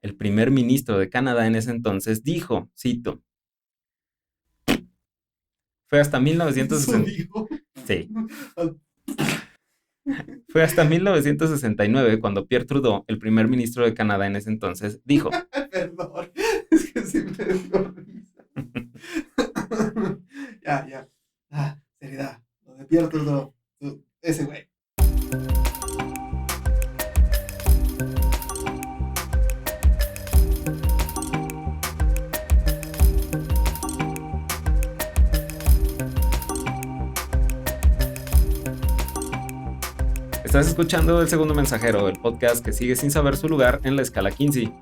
el primer ministro de Canadá en ese entonces, dijo, cito, fue hasta Eso 1960, dijo. sí, fue hasta 1969 cuando Pierre Trudeau, el primer ministro de Canadá en ese entonces, dijo, Perdón, es que sí me dio risa. Ya, ya. Seriedad. Lo de Pierre Trudeau. Ese güey. estás escuchando El Segundo Mensajero, el podcast que sigue sin saber su lugar en la escala Kinsey.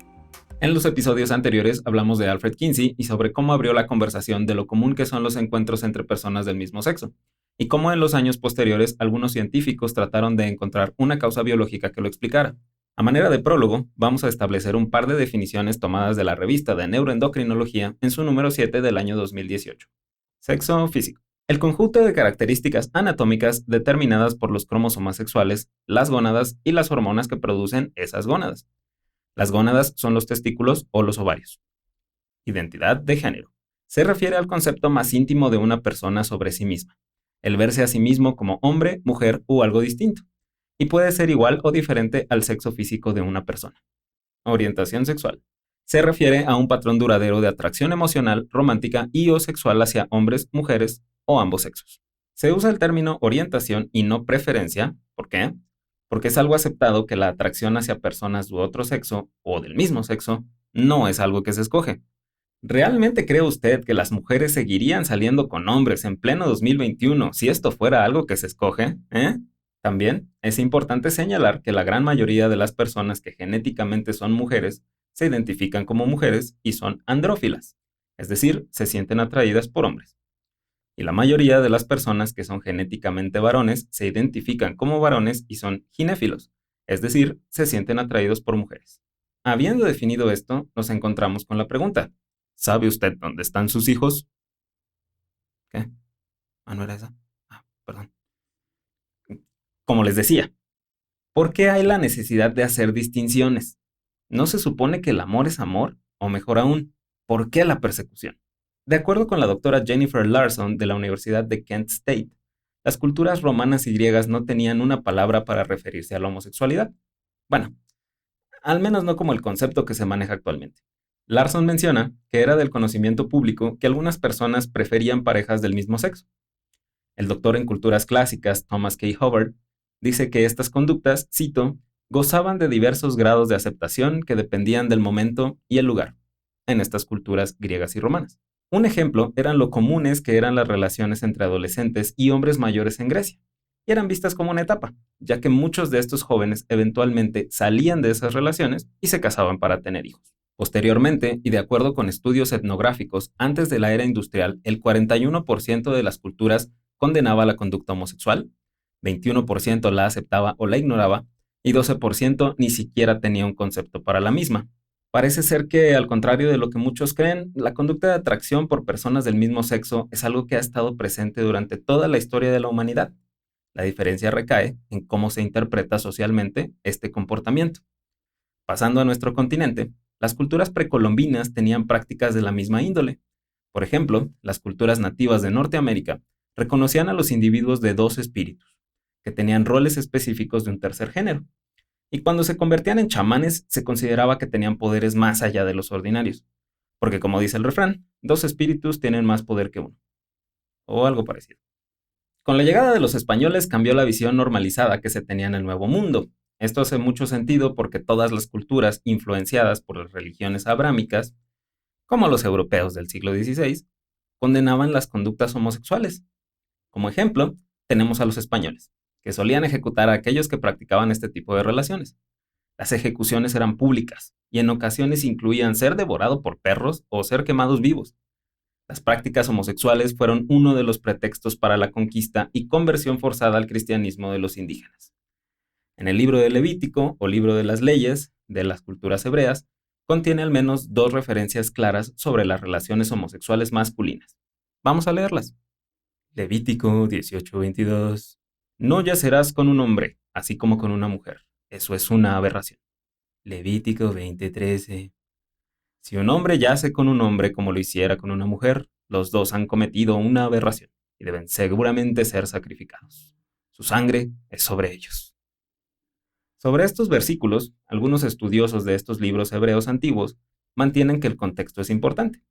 En los episodios anteriores hablamos de Alfred Kinsey y sobre cómo abrió la conversación de lo común que son los encuentros entre personas del mismo sexo, y cómo en los años posteriores algunos científicos trataron de encontrar una causa biológica que lo explicara. A manera de prólogo, vamos a establecer un par de definiciones tomadas de la revista de Neuroendocrinología en su número 7 del año 2018. Sexo físico. El conjunto de características anatómicas determinadas por los cromosomas sexuales, las gónadas y las hormonas que producen esas gónadas. Las gónadas son los testículos o los ovarios. Identidad de género. Se refiere al concepto más íntimo de una persona sobre sí misma, el verse a sí mismo como hombre, mujer o algo distinto, y puede ser igual o diferente al sexo físico de una persona. Orientación sexual. Se refiere a un patrón duradero de atracción emocional, romántica y o sexual hacia hombres, mujeres o ambos sexos. Se usa el término orientación y no preferencia. ¿Por qué? Porque es algo aceptado que la atracción hacia personas de otro sexo o del mismo sexo no es algo que se escoge. ¿Realmente cree usted que las mujeres seguirían saliendo con hombres en pleno 2021 si esto fuera algo que se escoge? También es importante señalar que la gran mayoría de las personas que genéticamente son mujeres se identifican como mujeres y son andrófilas, es decir, se sienten atraídas por hombres. Y la mayoría de las personas que son genéticamente varones se identifican como varones y son ginéfilos, es decir, se sienten atraídos por mujeres. Habiendo definido esto, nos encontramos con la pregunta, ¿sabe usted dónde están sus hijos? ¿Qué? No era esa. Perdón. Como les decía, ¿por qué hay la necesidad de hacer distinciones? ¿No se supone que el amor es amor? O mejor aún, ¿por qué la persecución? De acuerdo con la doctora Jennifer Larson de la Universidad de Kent State, las culturas romanas y griegas no tenían una palabra para referirse a la homosexualidad. Bueno, al menos no como el concepto que se maneja actualmente. Larson menciona que era del conocimiento público que algunas personas preferían parejas del mismo sexo. El doctor en culturas clásicas, Thomas K. Hubbard, dice que estas conductas, cito, gozaban de diversos grados de aceptación que dependían del momento y el lugar, en estas culturas griegas y romanas. Un ejemplo eran lo comunes que eran las relaciones entre adolescentes y hombres mayores en Grecia, y eran vistas como una etapa, ya que muchos de estos jóvenes eventualmente salían de esas relaciones y se casaban para tener hijos. Posteriormente, y de acuerdo con estudios etnográficos, antes de la era industrial, el 41% de las culturas condenaba la conducta homosexual, 21% la aceptaba o la ignoraba, y 12% ni siquiera tenía un concepto para la misma. Parece ser que, al contrario de lo que muchos creen, la conducta de atracción por personas del mismo sexo es algo que ha estado presente durante toda la historia de la humanidad. La diferencia recae en cómo se interpreta socialmente este comportamiento. Pasando a nuestro continente, las culturas precolombinas tenían prácticas de la misma índole. Por ejemplo, las culturas nativas de Norteamérica reconocían a los individuos de dos espíritus, que tenían roles específicos de un tercer género, y cuando se convertían en chamanes se consideraba que tenían poderes más allá de los ordinarios, porque como dice el refrán, dos espíritus tienen más poder que uno, o algo parecido. Con la llegada de los españoles cambió la visión normalizada que se tenía en el Nuevo Mundo. Esto hace mucho sentido porque todas las culturas influenciadas por las religiones abrámicas, como los europeos del siglo XVI, condenaban las conductas homosexuales. Como ejemplo, tenemos a los españoles, que solían ejecutar a aquellos que practicaban este tipo de relaciones. Las ejecuciones eran públicas y en ocasiones incluían ser devorado por perros o ser quemados vivos. Las prácticas homosexuales fueron uno de los pretextos para la conquista y conversión forzada al cristianismo de los indígenas. En el libro de Levítico, o libro de las leyes de las culturas hebreas, contiene al menos dos referencias claras sobre las relaciones homosexuales masculinas. Vamos a leerlas. Levítico 18:22. No yacerás con un hombre, así como con una mujer. Eso es una aberración. Levítico 20:13. Si un hombre yace con un hombre como lo hiciera con una mujer, los dos han cometido una aberración y deben seguramente ser sacrificados. Su sangre es sobre ellos. Sobre estos versículos, algunos estudiosos de estos libros hebreos antiguos mantienen que el contexto es importante,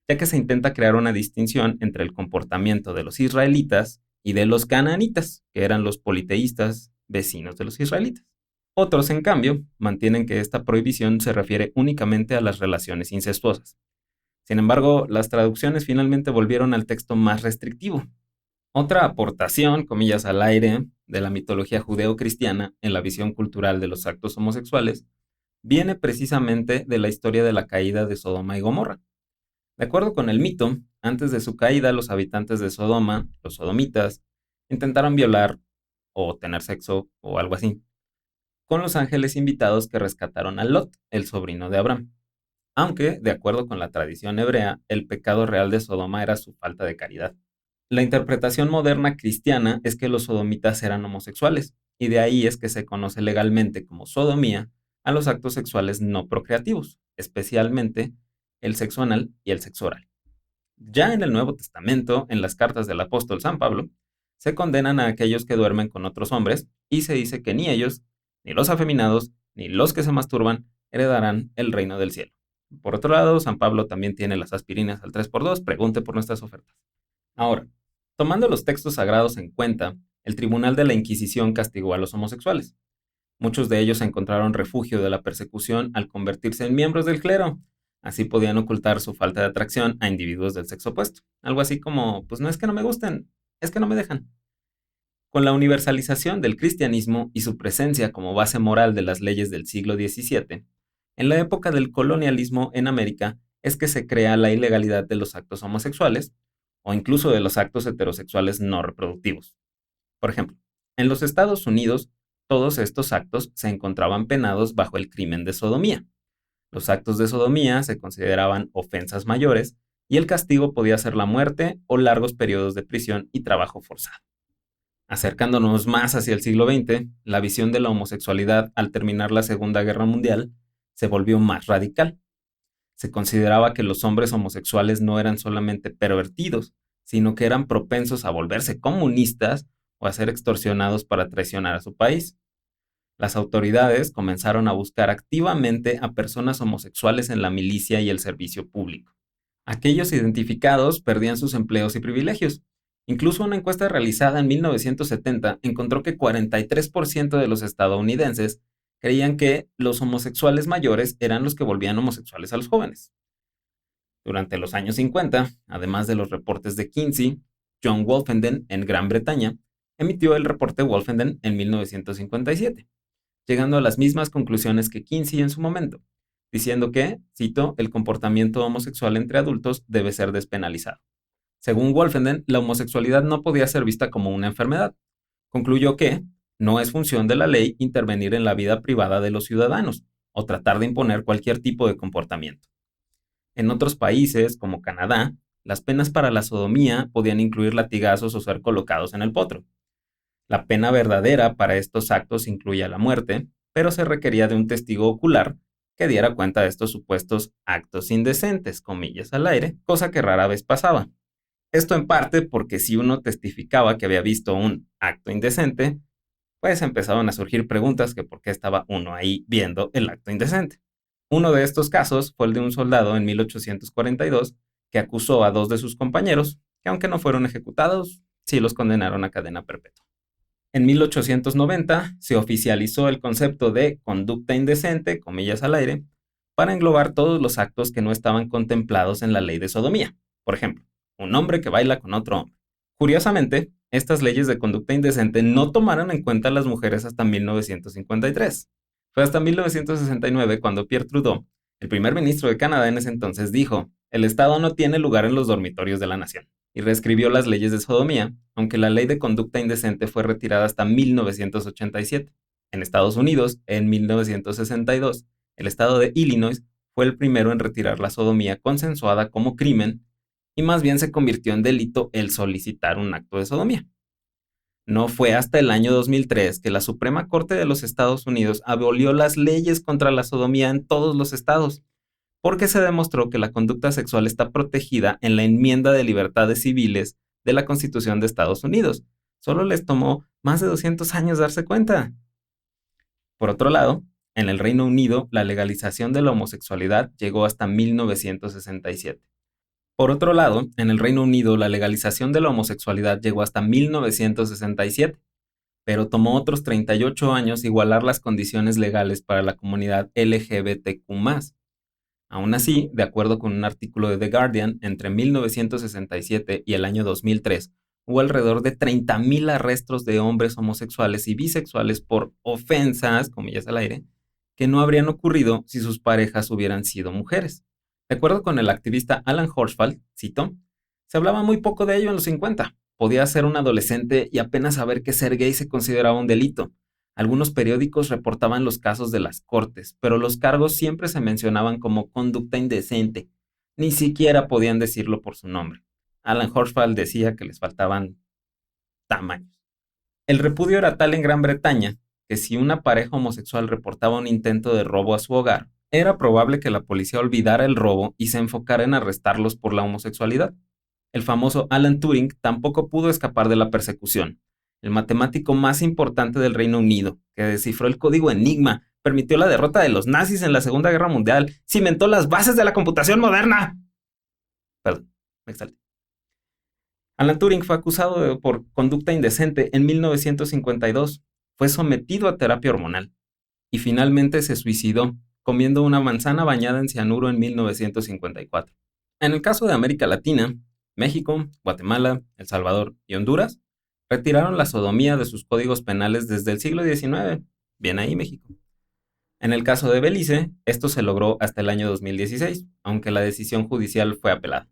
ya que se intenta crear una distinción entre el comportamiento de los israelitas y de los canaanitas, que eran los politeístas vecinos de los israelitas. Otros, en cambio, mantienen que esta prohibición se refiere únicamente a las relaciones incestuosas. Sin embargo, las traducciones finalmente volvieron al texto más restrictivo. Otra aportación, comillas al aire, de la mitología judeo-cristiana en la visión cultural de los actos homosexuales viene precisamente de la historia de la caída de Sodoma y Gomorra. De acuerdo con el mito, antes de su caída, los habitantes de Sodoma, los sodomitas, intentaron violar o tener sexo o algo así, con los ángeles invitados que rescataron a Lot, el sobrino de Abraham. Aunque, de acuerdo con la tradición hebrea, el pecado real de Sodoma era su falta de caridad. La interpretación moderna cristiana es que los sodomitas eran homosexuales, y de ahí es que se conoce legalmente como sodomía a los actos sexuales no procreativos, especialmente el sexo anal y el sexo oral. Ya en el Nuevo Testamento, en las cartas del apóstol San Pablo, se condenan a aquellos que duermen con otros hombres y se dice que ni ellos, ni los afeminados, ni los que se masturban heredarán el reino del cielo. Por otro lado, San Pablo también tiene las aspirinas al 3x2, pregunte por nuestras ofertas. Ahora, tomando los textos sagrados en cuenta, el Tribunal de la Inquisición castigó a los homosexuales. Muchos de ellos encontraron refugio de la persecución al convertirse en miembros del clero. Así podían ocultar su falta de atracción a individuos del sexo opuesto. Algo así como, pues no es que no me gusten, es que no me dejan. Con la universalización del cristianismo y su presencia como base moral de las leyes del siglo XVII, en la época del colonialismo en América es que se crea la ilegalidad de los actos homosexuales o incluso de los actos heterosexuales no reproductivos. Por ejemplo, en los Estados Unidos, todos estos actos se encontraban penados bajo el crimen de sodomía. Los actos de sodomía se consideraban ofensas mayores y el castigo podía ser la muerte o largos periodos de prisión y trabajo forzado. Acercándonos más hacia el siglo XX, la visión de la homosexualidad al terminar la Segunda Guerra Mundial se volvió más radical. Se consideraba que los hombres homosexuales no eran solamente pervertidos, sino que eran propensos a volverse comunistas o a ser extorsionados para traicionar a su país. Las autoridades comenzaron a buscar activamente a personas homosexuales en la milicia y el servicio público. Aquellos identificados perdían sus empleos y privilegios. Incluso una encuesta realizada en 1970 encontró que 43% de los estadounidenses creían que los homosexuales mayores eran los que volvían homosexuales a los jóvenes. Durante los años 50, además de los reportes de Kinsey, John Wolfenden en Gran Bretaña emitió el reporte Wolfenden en 1957, llegando a las mismas conclusiones que Kinsey en su momento, diciendo que, cito, el comportamiento homosexual entre adultos debe ser despenalizado. Según Wolfenden, la homosexualidad no podía ser vista como una enfermedad. Concluyó que no es función de la ley intervenir en la vida privada de los ciudadanos o tratar de imponer cualquier tipo de comportamiento. En otros países, como Canadá, las penas para la sodomía podían incluir latigazos o ser colocados en el potro. La pena verdadera para estos actos incluía la muerte, pero se requería de un testigo ocular que diera cuenta de estos supuestos actos indecentes, comillas al aire, cosa que rara vez pasaba. Esto en parte porque si uno testificaba que había visto un acto indecente, pues empezaban a surgir preguntas que por qué estaba uno ahí viendo el acto indecente. Uno de estos casos fue el de un soldado en 1842 que acusó a dos de sus compañeros, que aunque no fueron ejecutados, sí los condenaron a cadena perpetua. En 1890 se oficializó el concepto de conducta indecente, comillas al aire, para englobar todos los actos que no estaban contemplados en la ley de sodomía. Por ejemplo, un hombre que baila con otro hombre. Curiosamente, estas leyes de conducta indecente no tomaron en cuenta a las mujeres hasta 1953. Fue hasta 1969 cuando Pierre Trudeau, el primer ministro de Canadá en ese entonces, dijo: el Estado no tiene lugar en los dormitorios de la nación, y reescribió las leyes de sodomía, aunque la ley de conducta indecente fue retirada hasta 1987. En Estados Unidos, en 1962, el estado de Illinois fue el primero en retirar la sodomía consensuada como crimen y más bien se convirtió en delito el solicitar un acto de sodomía. No fue hasta el año 2003 que la Suprema Corte de los Estados Unidos abolió las leyes contra la sodomía en todos los estados, porque se demostró que la conducta sexual está protegida en la enmienda de libertades civiles de la Constitución de Estados Unidos. Solo les tomó más de 200 años darse cuenta. Por otro lado, en el Reino Unido, la legalización de la homosexualidad llegó hasta 1967. Por otro lado, en el Reino Unido, la legalización de la homosexualidad llegó hasta 1967, pero tomó otros 38 años igualar las condiciones legales para la comunidad LGBTQ+. Aún así, de acuerdo con un artículo de The Guardian, entre 1967 y el año 2003, hubo alrededor de 30,000 arrestos de hombres homosexuales y bisexuales por ofensas, comillas al aire, que no habrían ocurrido si sus parejas hubieran sido mujeres. De acuerdo con el activista Alan Horsfeld, cito, se hablaba muy poco de ello en los 50. Podía ser un adolescente y apenas saber que ser gay se consideraba un delito. Algunos periódicos reportaban los casos de las cortes, pero los cargos siempre se mencionaban como conducta indecente. Ni siquiera podían decirlo por su nombre. Alan Horsfeld decía que les faltaban tamaños. El repudio era tal en Gran Bretaña que si una pareja homosexual reportaba un intento de robo a su hogar, era probable que la policía olvidara el robo y se enfocara en arrestarlos por la homosexualidad. El famoso Alan Turing tampoco pudo escapar de la persecución. El matemático más importante del Reino Unido, que descifró el código Enigma, permitió la derrota de los nazis en la Segunda Guerra Mundial, cimentó las bases de la computación moderna. Perdón, me exalté. Alan Turing fue acusado por conducta indecente en 1952. Fue sometido a terapia hormonal y finalmente se suicidó comiendo una manzana bañada en cianuro en 1954. En el caso de América Latina, México, Guatemala, El Salvador y Honduras retiraron la sodomía de sus códigos penales desde el siglo XIX. Bien ahí, México. En el caso de Belice, esto se logró hasta el año 2016, aunque la decisión judicial fue apelada.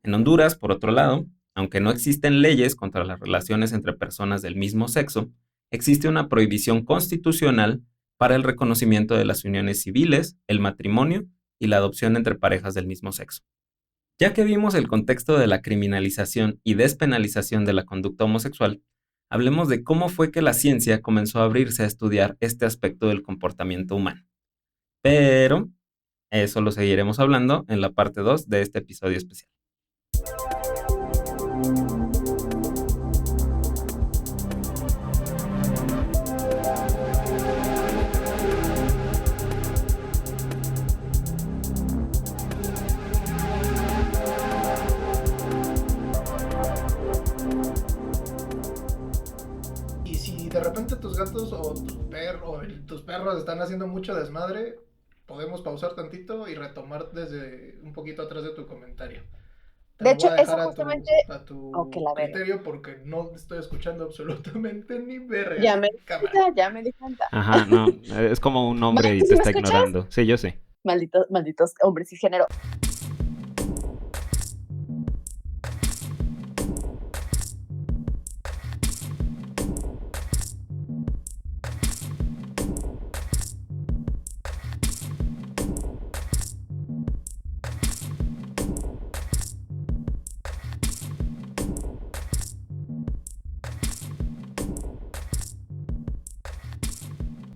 En Honduras, por otro lado, aunque no existen leyes contra las relaciones entre personas del mismo sexo, existe una prohibición constitucional para el reconocimiento de las uniones civiles, el matrimonio y la adopción entre parejas del mismo sexo. Ya que vimos el contexto de la criminalización y despenalización de la conducta homosexual, hablemos de cómo fue que la ciencia comenzó a abrirse a estudiar este aspecto del comportamiento humano. Pero eso lo seguiremos hablando en la parte 2 de este episodio especial. De repente tus gatos o tus perros están haciendo mucho desmadre, podemos pausar tantito y retomar desde un poquito atrás de tu comentario. Te De lo hecho, voy a dejar eso justamente... a tu Ok, la verga. criterio porque no estoy escuchando absolutamente ni verga. Ya me di cuenta. Ajá, no, es como un hombre y ¿Sí te me está escuchas? ignorando. Sí, yo sé. Malditos hombres cisgénero.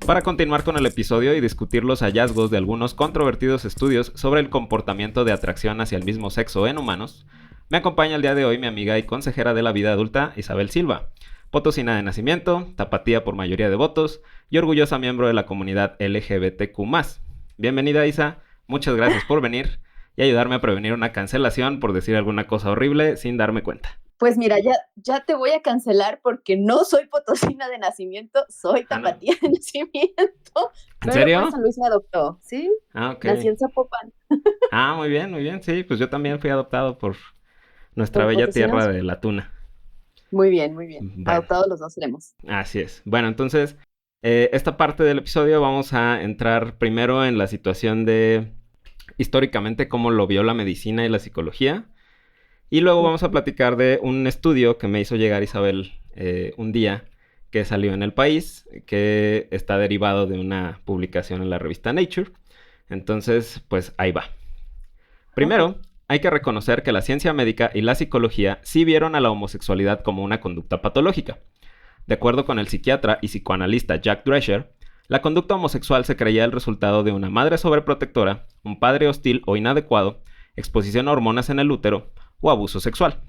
Para continuar con el episodio y discutir los hallazgos de algunos controvertidos estudios sobre el comportamiento de atracción hacia el mismo sexo en humanos, me acompaña el día de hoy mi amiga y consejera de la vida adulta, Isabel Silva, potosina de nacimiento, tapatía por mayoría de votos y orgullosa miembro de la comunidad LGBTQ+. Bienvenida, Isa, muchas gracias por venir y ayudarme a prevenir una cancelación por decir alguna cosa horrible sin darme cuenta. Pues mira, ya te voy a cancelar porque no soy potosina de nacimiento, soy tapatía de nacimiento. ¿En serio? Pero San Luis me adoptó, ¿sí? Ah, ok. Nací en Zapopan. Ah, muy bien, sí, pues yo también fui adoptado por nuestra ¿Por bella potosinos? tierra de la tuna. Muy bien. Bueno. Adoptados los dos seremos. Así es. Bueno, entonces, esta parte del episodio vamos a entrar primero en la situación de, históricamente, cómo lo vio la medicina y la psicología. Y luego vamos a platicar de un estudio que me hizo llegar Isabel un día, que salió en El País, que está derivado de una publicación en la revista Nature. Entonces, pues ahí va. Primero, hay que reconocer que la ciencia médica y la psicología sí vieron a la homosexualidad como una conducta patológica. De acuerdo con el psiquiatra y psicoanalista Jack Drescher, La conducta homosexual se creía el resultado de una madre sobreprotectora, un padre hostil o inadecuado, exposición a hormonas en el útero o abuso sexual.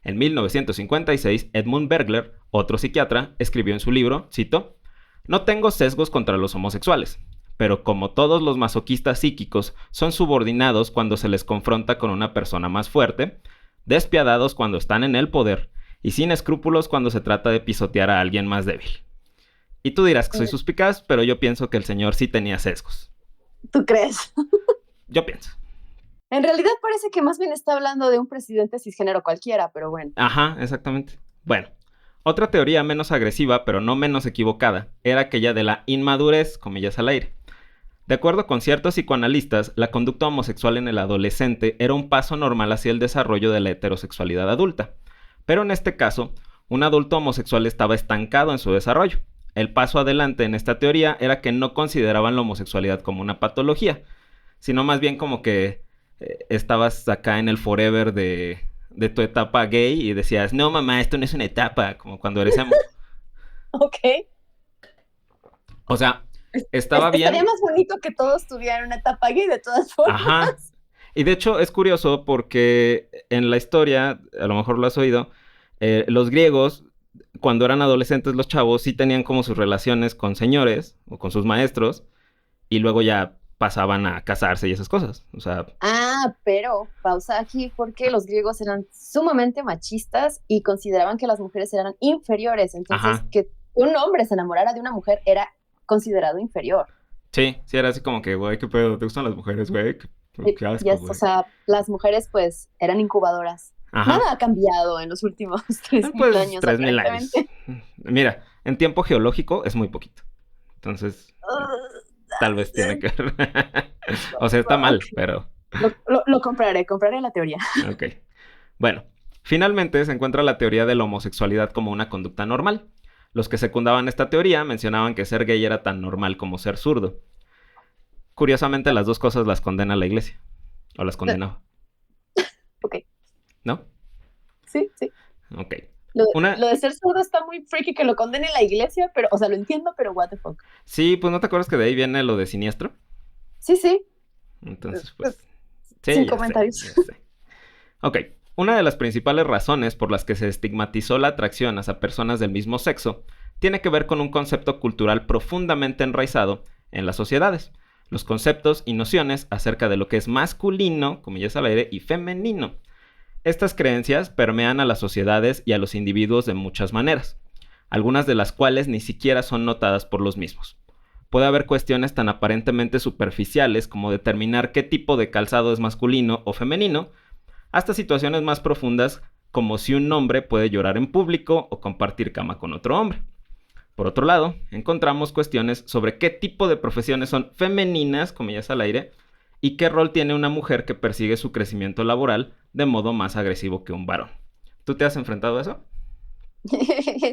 En 1956, Edmund Bergler, otro psiquiatra, escribió en su libro, cito, «No tengo sesgos contra los homosexuales, pero como todos los masoquistas psíquicos son subordinados cuando se les confronta con una persona más fuerte, despiadados cuando están en el poder y sin escrúpulos cuando se trata de pisotear a alguien más débil». Y tú dirás que soy suspicaz, pero yo pienso que el señor sí tenía sesgos. ¿Tú crees? Yo pienso. En realidad parece que más bien está hablando de un presidente cisgénero cualquiera, pero bueno. Ajá, exactamente. Bueno, otra teoría menos agresiva, pero no menos equivocada, era aquella de la inmadurez, comillas al aire. De acuerdo con ciertos psicoanalistas, la conducta homosexual en el adolescente era un paso normal hacia el desarrollo de la heterosexualidad adulta. Pero en este caso, un adulto homosexual estaba estancado en su desarrollo. El paso adelante en esta teoría era que no consideraban la homosexualidad como una patología, sino más bien como que estabas acá en el forever de tu etapa gay y decías, no mamá, esto no es una etapa, como cuando eres emo. Ok. O sea, estaba bien. Estaría más bonito que todos tuvieran una etapa gay de todas formas. Ajá. Y de hecho es curioso porque en la historia, a lo mejor lo has oído, los griegos, cuando eran adolescentes los chavos, sí tenían como sus relaciones con señores o con sus maestros y luego ya pasaban a casarse y esas cosas. O sea... pero pausa aquí porque los griegos eran sumamente machistas y consideraban que las mujeres eran inferiores. Entonces, Ajá. que un hombre se enamorara de una mujer era considerado inferior. Sí, era así como que, güey, ¿qué pedo? ¿Te gustan las mujeres, güey? Qué asco, O sea, las mujeres pues eran incubadoras. Ajá. Nada ha cambiado en los últimos 3.000 años. 3.000 años. Mira, en tiempo geológico es muy poquito. Entonces, tal vez tiene que ver. O sea, está mal, pero... Lo compraré la teoría. Ok. Bueno, finalmente se encuentra la teoría de la homosexualidad como una conducta normal. Los que secundaban esta teoría mencionaban que ser gay era tan normal como ser zurdo. Curiosamente, las dos cosas las condena la iglesia. O las condenaba. Ok. ¿No? Sí. Ok. Lo de ser zurdo está muy freaky que lo condene la iglesia, pero, o sea, lo entiendo, pero what the fuck. Sí, pues ¿no te acuerdas que de ahí viene lo de siniestro? Sí. Entonces, pues... Sí, sin comentarios. Ya sé. Ok. Una de las principales razones por las que se estigmatizó la atracción hacia personas del mismo sexo tiene que ver con un concepto cultural profundamente enraizado en las sociedades. Los conceptos y nociones acerca de lo que es masculino, comillas al aire, y femenino. Estas creencias permean a las sociedades y a los individuos de muchas maneras, algunas de las cuales ni siquiera son notadas por los mismos. Puede haber cuestiones tan aparentemente superficiales como determinar qué tipo de calzado es masculino o femenino, hasta situaciones más profundas como si un hombre puede llorar en público o compartir cama con otro hombre. Por otro lado, encontramos cuestiones sobre qué tipo de profesiones son femeninas, comillas al aire, y qué rol tiene una mujer que persigue su crecimiento laboral de modo más agresivo que un varón. ¿Tú te has enfrentado a eso?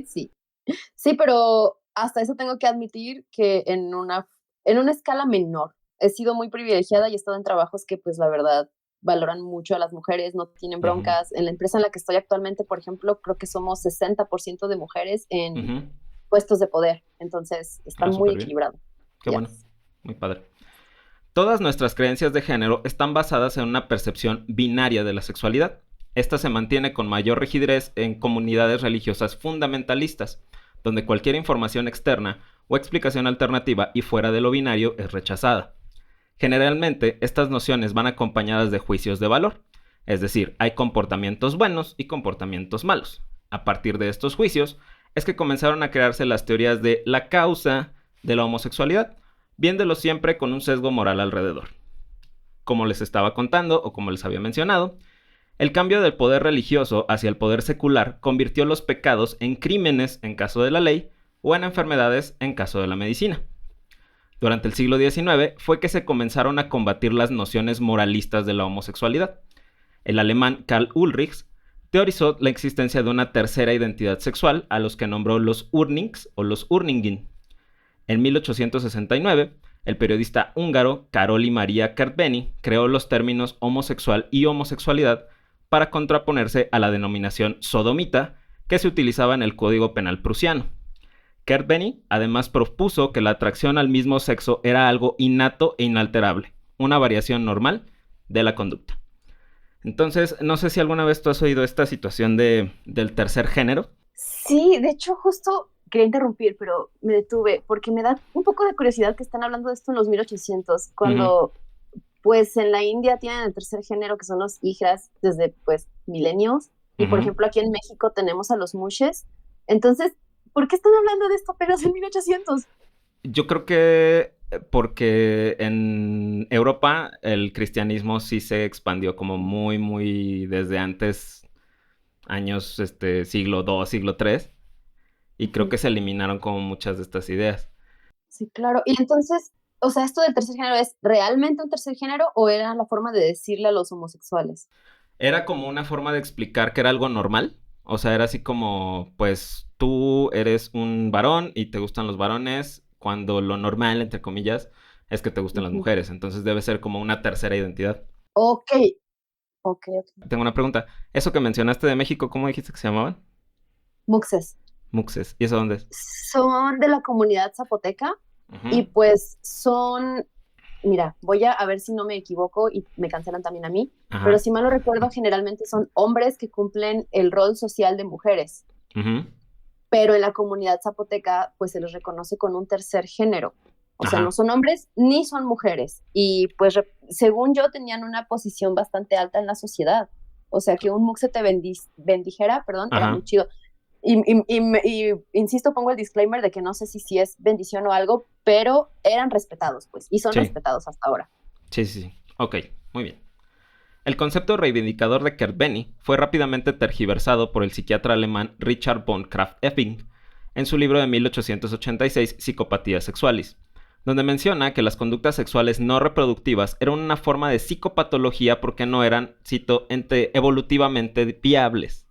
Sí, pero hasta eso tengo que admitir que en una escala menor. He sido muy privilegiada y he estado en trabajos que, pues, la verdad, valoran mucho a las mujeres, no tienen broncas. En la empresa en la que estoy actualmente, por ejemplo, creo que somos 60% de mujeres en puestos de poder. Entonces, está muy equilibrado. Qué bueno, muy padre. Todas nuestras creencias de género están basadas en una percepción binaria de la sexualidad. Esta se mantiene con mayor rigidez en comunidades religiosas fundamentalistas, donde cualquier información externa o explicación alternativa y fuera de lo binario es rechazada. Generalmente, estas nociones van acompañadas de juicios de valor, es decir, hay comportamientos buenos y comportamientos malos. A partir de estos juicios, es que comenzaron a crearse las teorías de la causa de la homosexualidad, viéndolo siempre con un sesgo moral alrededor. Como les estaba contando, o como les había mencionado, el cambio del poder religioso hacia el poder secular convirtió los pecados en crímenes en caso de la ley o en enfermedades en caso de la medicina. Durante el siglo XIX fue que se comenzaron a combatir las nociones moralistas de la homosexualidad. El alemán Karl Ulrichs teorizó la existencia de una tercera identidad sexual a los que nombró los Urnings o los Urningin. En 1869, el periodista húngaro Károly Maria Kertbeny creó los términos homosexual y homosexualidad para contraponerse a la denominación sodomita que se utilizaba en el Código Penal prusiano. Kurt Benny además propuso que la atracción al mismo sexo era algo innato e inalterable, una variación normal de la conducta. Entonces, no sé si alguna vez tú has oído esta situación del tercer género. Sí, de hecho, justo quería interrumpir, pero me detuve porque me da un poco de curiosidad que están hablando de esto en los 1800, cuando pues en la India tienen el tercer género, que son los hijras desde pues milenios, y por ejemplo aquí en México tenemos a los mushes. Entonces, ¿por qué están hablando de esto apenas en 1800? Yo creo que porque en Europa el cristianismo sí se expandió como muy, muy desde antes, años, siglo II, siglo III, y creo que se eliminaron como muchas de estas ideas. Sí, claro. Y entonces, o sea, ¿esto del tercer género es realmente un tercer género o era la forma de decirle a los homosexuales? Era como una forma de explicar que era algo normal. O sea, era así como, pues, tú eres un varón y te gustan los varones, cuando lo normal, entre comillas, es que te gusten las mujeres. Entonces debe ser como una tercera identidad. Ok. Tengo una pregunta. Eso que mencionaste de México, ¿cómo dijiste que se llamaban? Muxes. Muxes. ¿Y eso dónde es? Son de la comunidad zapoteca y pues son, mira, voy a ver si no me equivoco y me cancelan también a mí, pero si mal no recuerdo, generalmente son hombres que cumplen el rol social de mujeres. Pero en la comunidad zapoteca pues se los reconoce con un tercer género. O sea, no son hombres ni son mujeres. Y pues según yo tenían una posición bastante alta en la sociedad. O sea, que un muxe te bendijera, perdón, era muy chido. Y insisto, pongo el disclaimer de que no sé si es bendición o algo, pero eran respetados, pues, y son respetados hasta ahora. Sí. Ok, muy bien. El concepto reivindicador de Kurt Benny fue rápidamente tergiversado por el psiquiatra alemán Richard von Krafft-Ebing en su libro de 1886, Psicopatías sexuales, donde menciona que las conductas sexuales no reproductivas eran una forma de psicopatología porque no eran, cito, evolutivamente viables.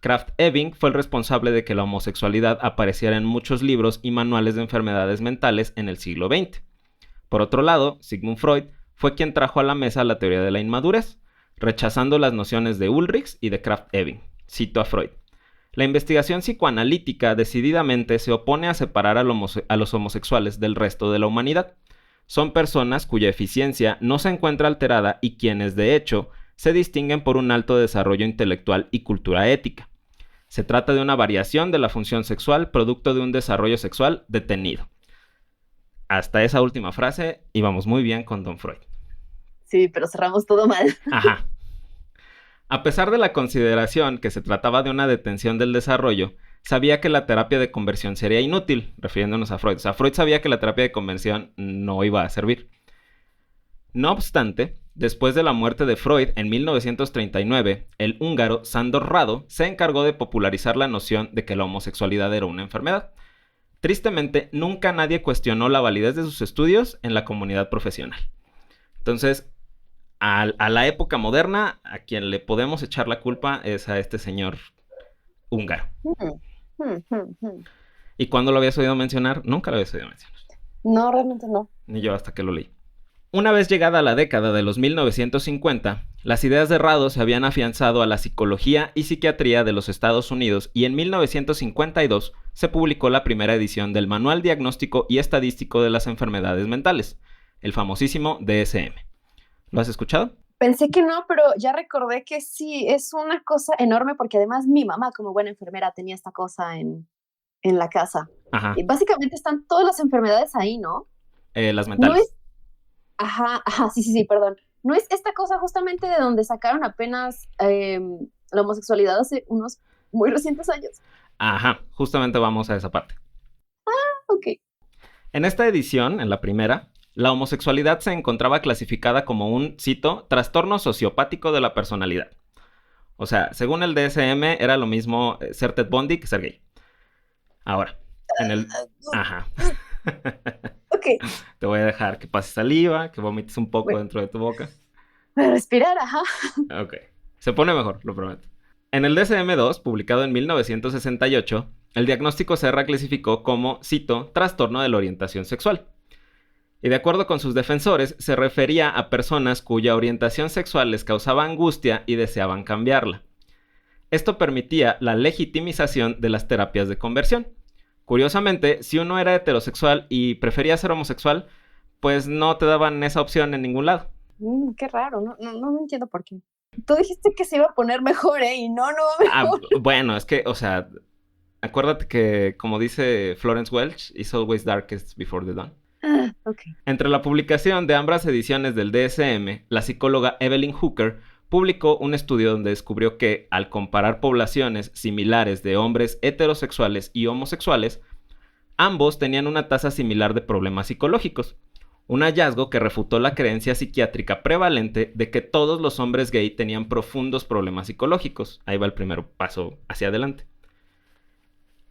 Krafft-Ebing fue el responsable de que la homosexualidad apareciera en muchos libros y manuales de enfermedades mentales en el siglo XX. Por otro lado, Sigmund Freud fue quien trajo a la mesa la teoría de la inmadurez, rechazando las nociones de Ulrichs y de Krafft-Ebing. Cito a Freud. La investigación psicoanalítica decididamente se opone a separar a los homosexuales del resto de la humanidad. Son personas cuya eficiencia no se encuentra alterada y quienes, de hecho, se distinguen por un alto desarrollo intelectual y cultura ética. Se trata de una variación de la función sexual producto de un desarrollo sexual detenido. Hasta esa última frase íbamos muy bien con Don Freud. Sí, pero cerramos todo mal. Ajá. A pesar de la consideración que se trataba de una detención del desarrollo, sabía que la terapia de conversión sería inútil, refiriéndonos a Freud. O sea, Freud sabía que la terapia de conversión no iba a servir. No obstante, después de la muerte de Freud en 1939, el húngaro Sándor Rado se encargó de popularizar la noción de que la homosexualidad era una enfermedad. Tristemente, nunca nadie cuestionó la validez de sus estudios en la comunidad profesional. Entonces, a la época moderna, a quien le podemos echar la culpa es a este señor húngaro. ¿Y cuándo lo habías oído mencionar? Nunca lo habías oído mencionar. No, realmente no. Ni yo hasta que lo leí. Una vez llegada la década de los 1950, las ideas de Rado se habían afianzado a la psicología y psiquiatría de los Estados Unidos y en 1952 se publicó la primera edición del Manual Diagnóstico y Estadístico de las Enfermedades Mentales, el famosísimo DSM. ¿Lo has escuchado? Pensé que no, pero ya recordé que sí, es una cosa enorme porque además mi mamá como buena enfermera tenía esta cosa en la casa. Ajá. Y básicamente están todas las enfermedades ahí, ¿no? Las mentales. No es... Ajá, sí, perdón. ¿No es esta cosa justamente de donde sacaron apenas la homosexualidad hace unos muy recientes años? Ajá, justamente vamos a esa parte. Ok. En esta edición, en la primera, la homosexualidad se encontraba clasificada como un, cito, trastorno sociopático de la personalidad. O sea, según el DSM, era lo mismo ser Ted Bundy que ser gay. Ahora, en el... Ajá. Ok. Te voy a dejar que pases saliva, que vomites un poco dentro de tu boca. Para respirar, ajá. Ok. Se pone mejor, lo prometo. En el DSM-2, publicado en 1968, el diagnóstico se reclasificó como, cito, trastorno de la orientación sexual. Y de acuerdo con sus defensores, se refería a personas cuya orientación sexual les causaba angustia y deseaban cambiarla. Esto permitía la legitimización de las terapias de conversión. Curiosamente, si uno era heterosexual y prefería ser homosexual, pues no te daban esa opción en ningún lado. Qué raro, no entiendo por qué. Tú dijiste que se iba a poner mejor, ¿eh? Y no va mejor. Bueno, es que, o sea, acuérdate que, como dice Florence Welch, it's always darkest before the dawn. Okay. Entre la publicación de ambas ediciones del DSM, la psicóloga Evelyn Hooker publicó un estudio donde descubrió que, al comparar poblaciones similares de hombres heterosexuales y homosexuales, ambos tenían una tasa similar de problemas psicológicos. Un hallazgo que refutó la creencia psiquiátrica prevalente de que todos los hombres gay tenían profundos problemas psicológicos. Ahí va el primer paso hacia adelante.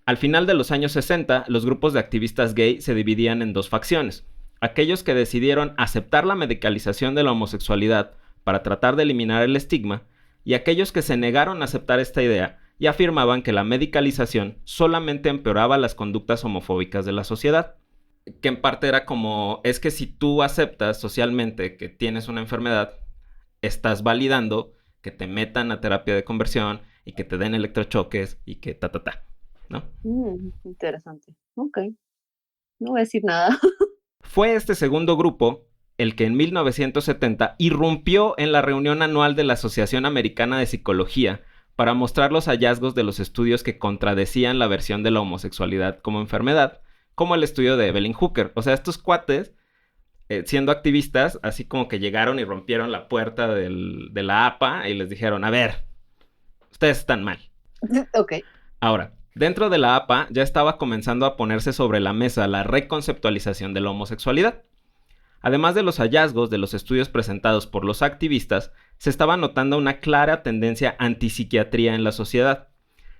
Al final de los años 60, los grupos de activistas gay se dividían en dos facciones. Aquellos que decidieron aceptar la medicalización de la homosexualidad para tratar de eliminar el estigma, y aquellos que se negaron a aceptar esta idea y afirmaban que la medicalización solamente empeoraba las conductas homofóbicas de la sociedad. Que en parte era como, es que si tú aceptas socialmente que tienes una enfermedad, estás validando que te metan a terapia de conversión y que te den electrochoques y que ¿no? Interesante. Ok. No voy a decir nada. Fue este segundo grupo el que en 1970 irrumpió en la reunión anual de la Asociación Americana de Psicología para mostrar los hallazgos de los estudios que contradecían la versión de la homosexualidad como enfermedad, como el estudio de Evelyn Hooker. O sea, estos cuates, siendo activistas, así como que llegaron y rompieron la puerta de la APA y les dijeron, a ver, ustedes están mal. Ok. Ahora, dentro de la APA ya estaba comenzando a ponerse sobre la mesa la reconceptualización de la homosexualidad. Además de los hallazgos de los estudios presentados por los activistas, se estaba notando una clara tendencia antipsiquiatría en la sociedad.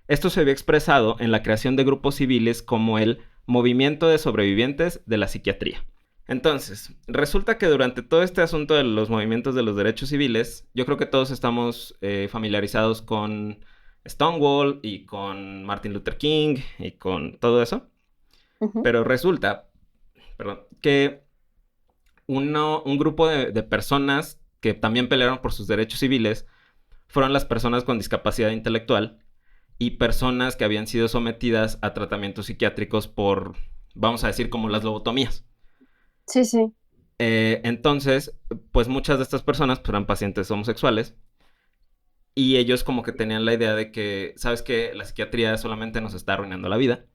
Esto se había expresado en la creación de grupos civiles como el Movimiento de Sobrevivientes de la Psiquiatría. Entonces, resulta que durante todo este asunto de los movimientos de los derechos civiles, yo creo que todos estamos familiarizados con Stonewall y con Martin Luther King y con todo eso. Pero resulta, que un grupo de personas que también pelearon por sus derechos civiles fueron las personas con discapacidad intelectual y personas que habían sido sometidas a tratamientos psiquiátricos por, vamos a decir, como las lobotomías. Sí, sí. Entonces, pues muchas de estas personas pues, eran pacientes homosexuales y ellos como que tenían la idea de que, ¿sabes qué? La psiquiatría solamente nos está arruinando la vida.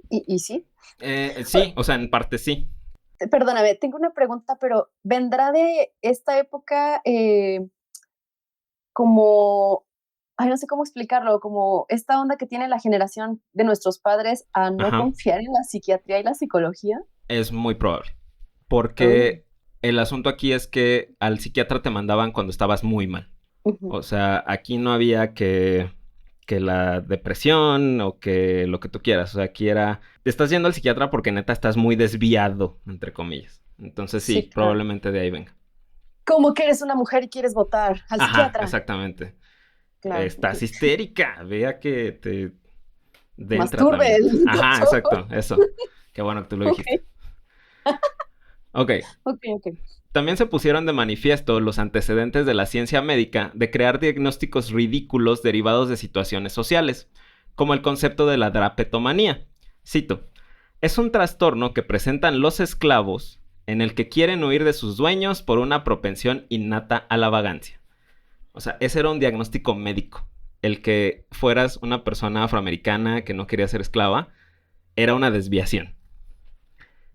¿Y sí? Sí, o sea, en parte sí. Perdóname, tengo una pregunta, pero ¿vendrá de esta época como, ay, no sé cómo explicarlo, como esta onda que tiene la generación de nuestros padres a no confiar en la psiquiatría y la psicología? Es muy probable, porque el asunto aquí es que al psiquiatra te mandaban cuando estabas muy mal. O sea, aquí no había que la depresión o que lo que tú quieras. O sea, aquí era, te estás yendo al psiquiatra porque neta estás muy desviado, entre comillas. Entonces sí, claro, probablemente de ahí venga. Como que eres una mujer y quieres votar al psiquiatra. Exactamente. Claro. Estás histérica, vea que te den masturbe. Exacto, eso. Qué bueno que tú lo dijiste. Ok. También se pusieron de manifiesto los antecedentes de la ciencia médica de crear diagnósticos ridículos derivados de situaciones sociales, como el concepto de la drapetomanía. Cito, es un trastorno que presentan los esclavos en el que quieren huir de sus dueños por una propensión innata a la vagancia. O sea, ese era un diagnóstico médico. El que fueras una persona afroamericana que no quería ser esclava era una desviación.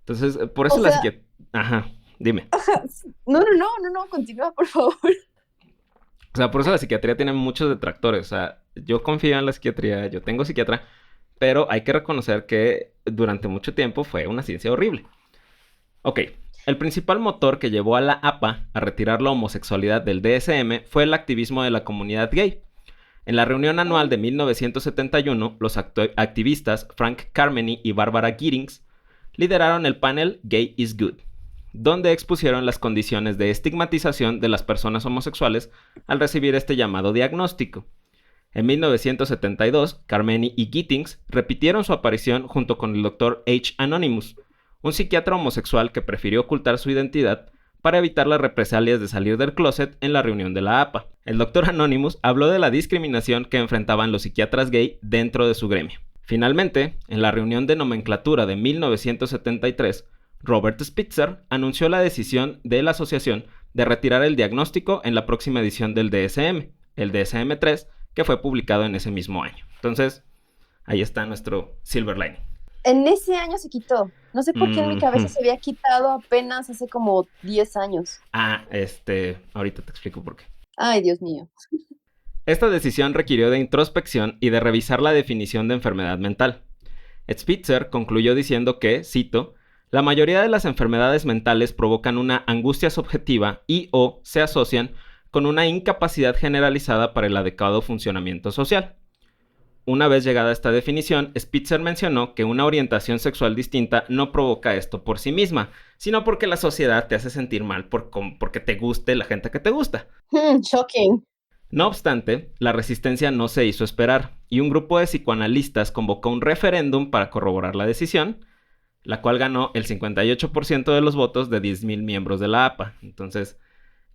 Entonces, por eso la psiquiatría... Dime. No, continúa, por favor. O sea, por eso la psiquiatría tiene muchos detractores. O sea, yo confío en la psiquiatría, yo tengo psiquiatra, pero hay que reconocer que durante mucho tiempo fue una ciencia horrible. Ok, el principal motor que llevó a la APA a retirar la homosexualidad del DSM fue el activismo de la comunidad gay. En la reunión anual de 1971, los activistas Frank Carmeny y Barbara Giddings lideraron el panel Gay is Good, donde expusieron las condiciones de estigmatización de las personas homosexuales al recibir este llamado diagnóstico. En 1972, Carmeny y Giddings repitieron su aparición junto con el Dr. H. Anonymous, un psiquiatra homosexual que prefirió ocultar su identidad para evitar las represalias de salir del closet en la reunión de la APA. El Dr. Anonymous habló de la discriminación que enfrentaban los psiquiatras gay dentro de su gremio. Finalmente, en la reunión de nomenclatura de 1973, Robert Spitzer anunció la decisión de la asociación de retirar el diagnóstico en la próxima edición del DSM, el DSM-3, que fue publicado en ese mismo año. Entonces, ahí está nuestro silver lining. En ese año se quitó. No sé por qué en mi cabeza se había quitado apenas hace como 10 años. Ahorita te explico por qué. Ay, Dios mío. Esta decisión requirió de introspección y de revisar la definición de enfermedad mental. Spitzer concluyó diciendo que, cito, la mayoría de las enfermedades mentales provocan una angustia subjetiva y o se asocian con una incapacidad generalizada para el adecuado funcionamiento social. Una vez llegada a esta definición, Spitzer mencionó que una orientación sexual distinta no provoca esto por sí misma, sino porque la sociedad te hace sentir mal porque te guste la gente que te gusta. Shocking. No obstante, la resistencia no se hizo esperar, y un grupo de psicoanalistas convocó un referéndum para corroborar la decisión, la cual ganó el 58% de los votos de 10,000 miembros de la APA. Entonces,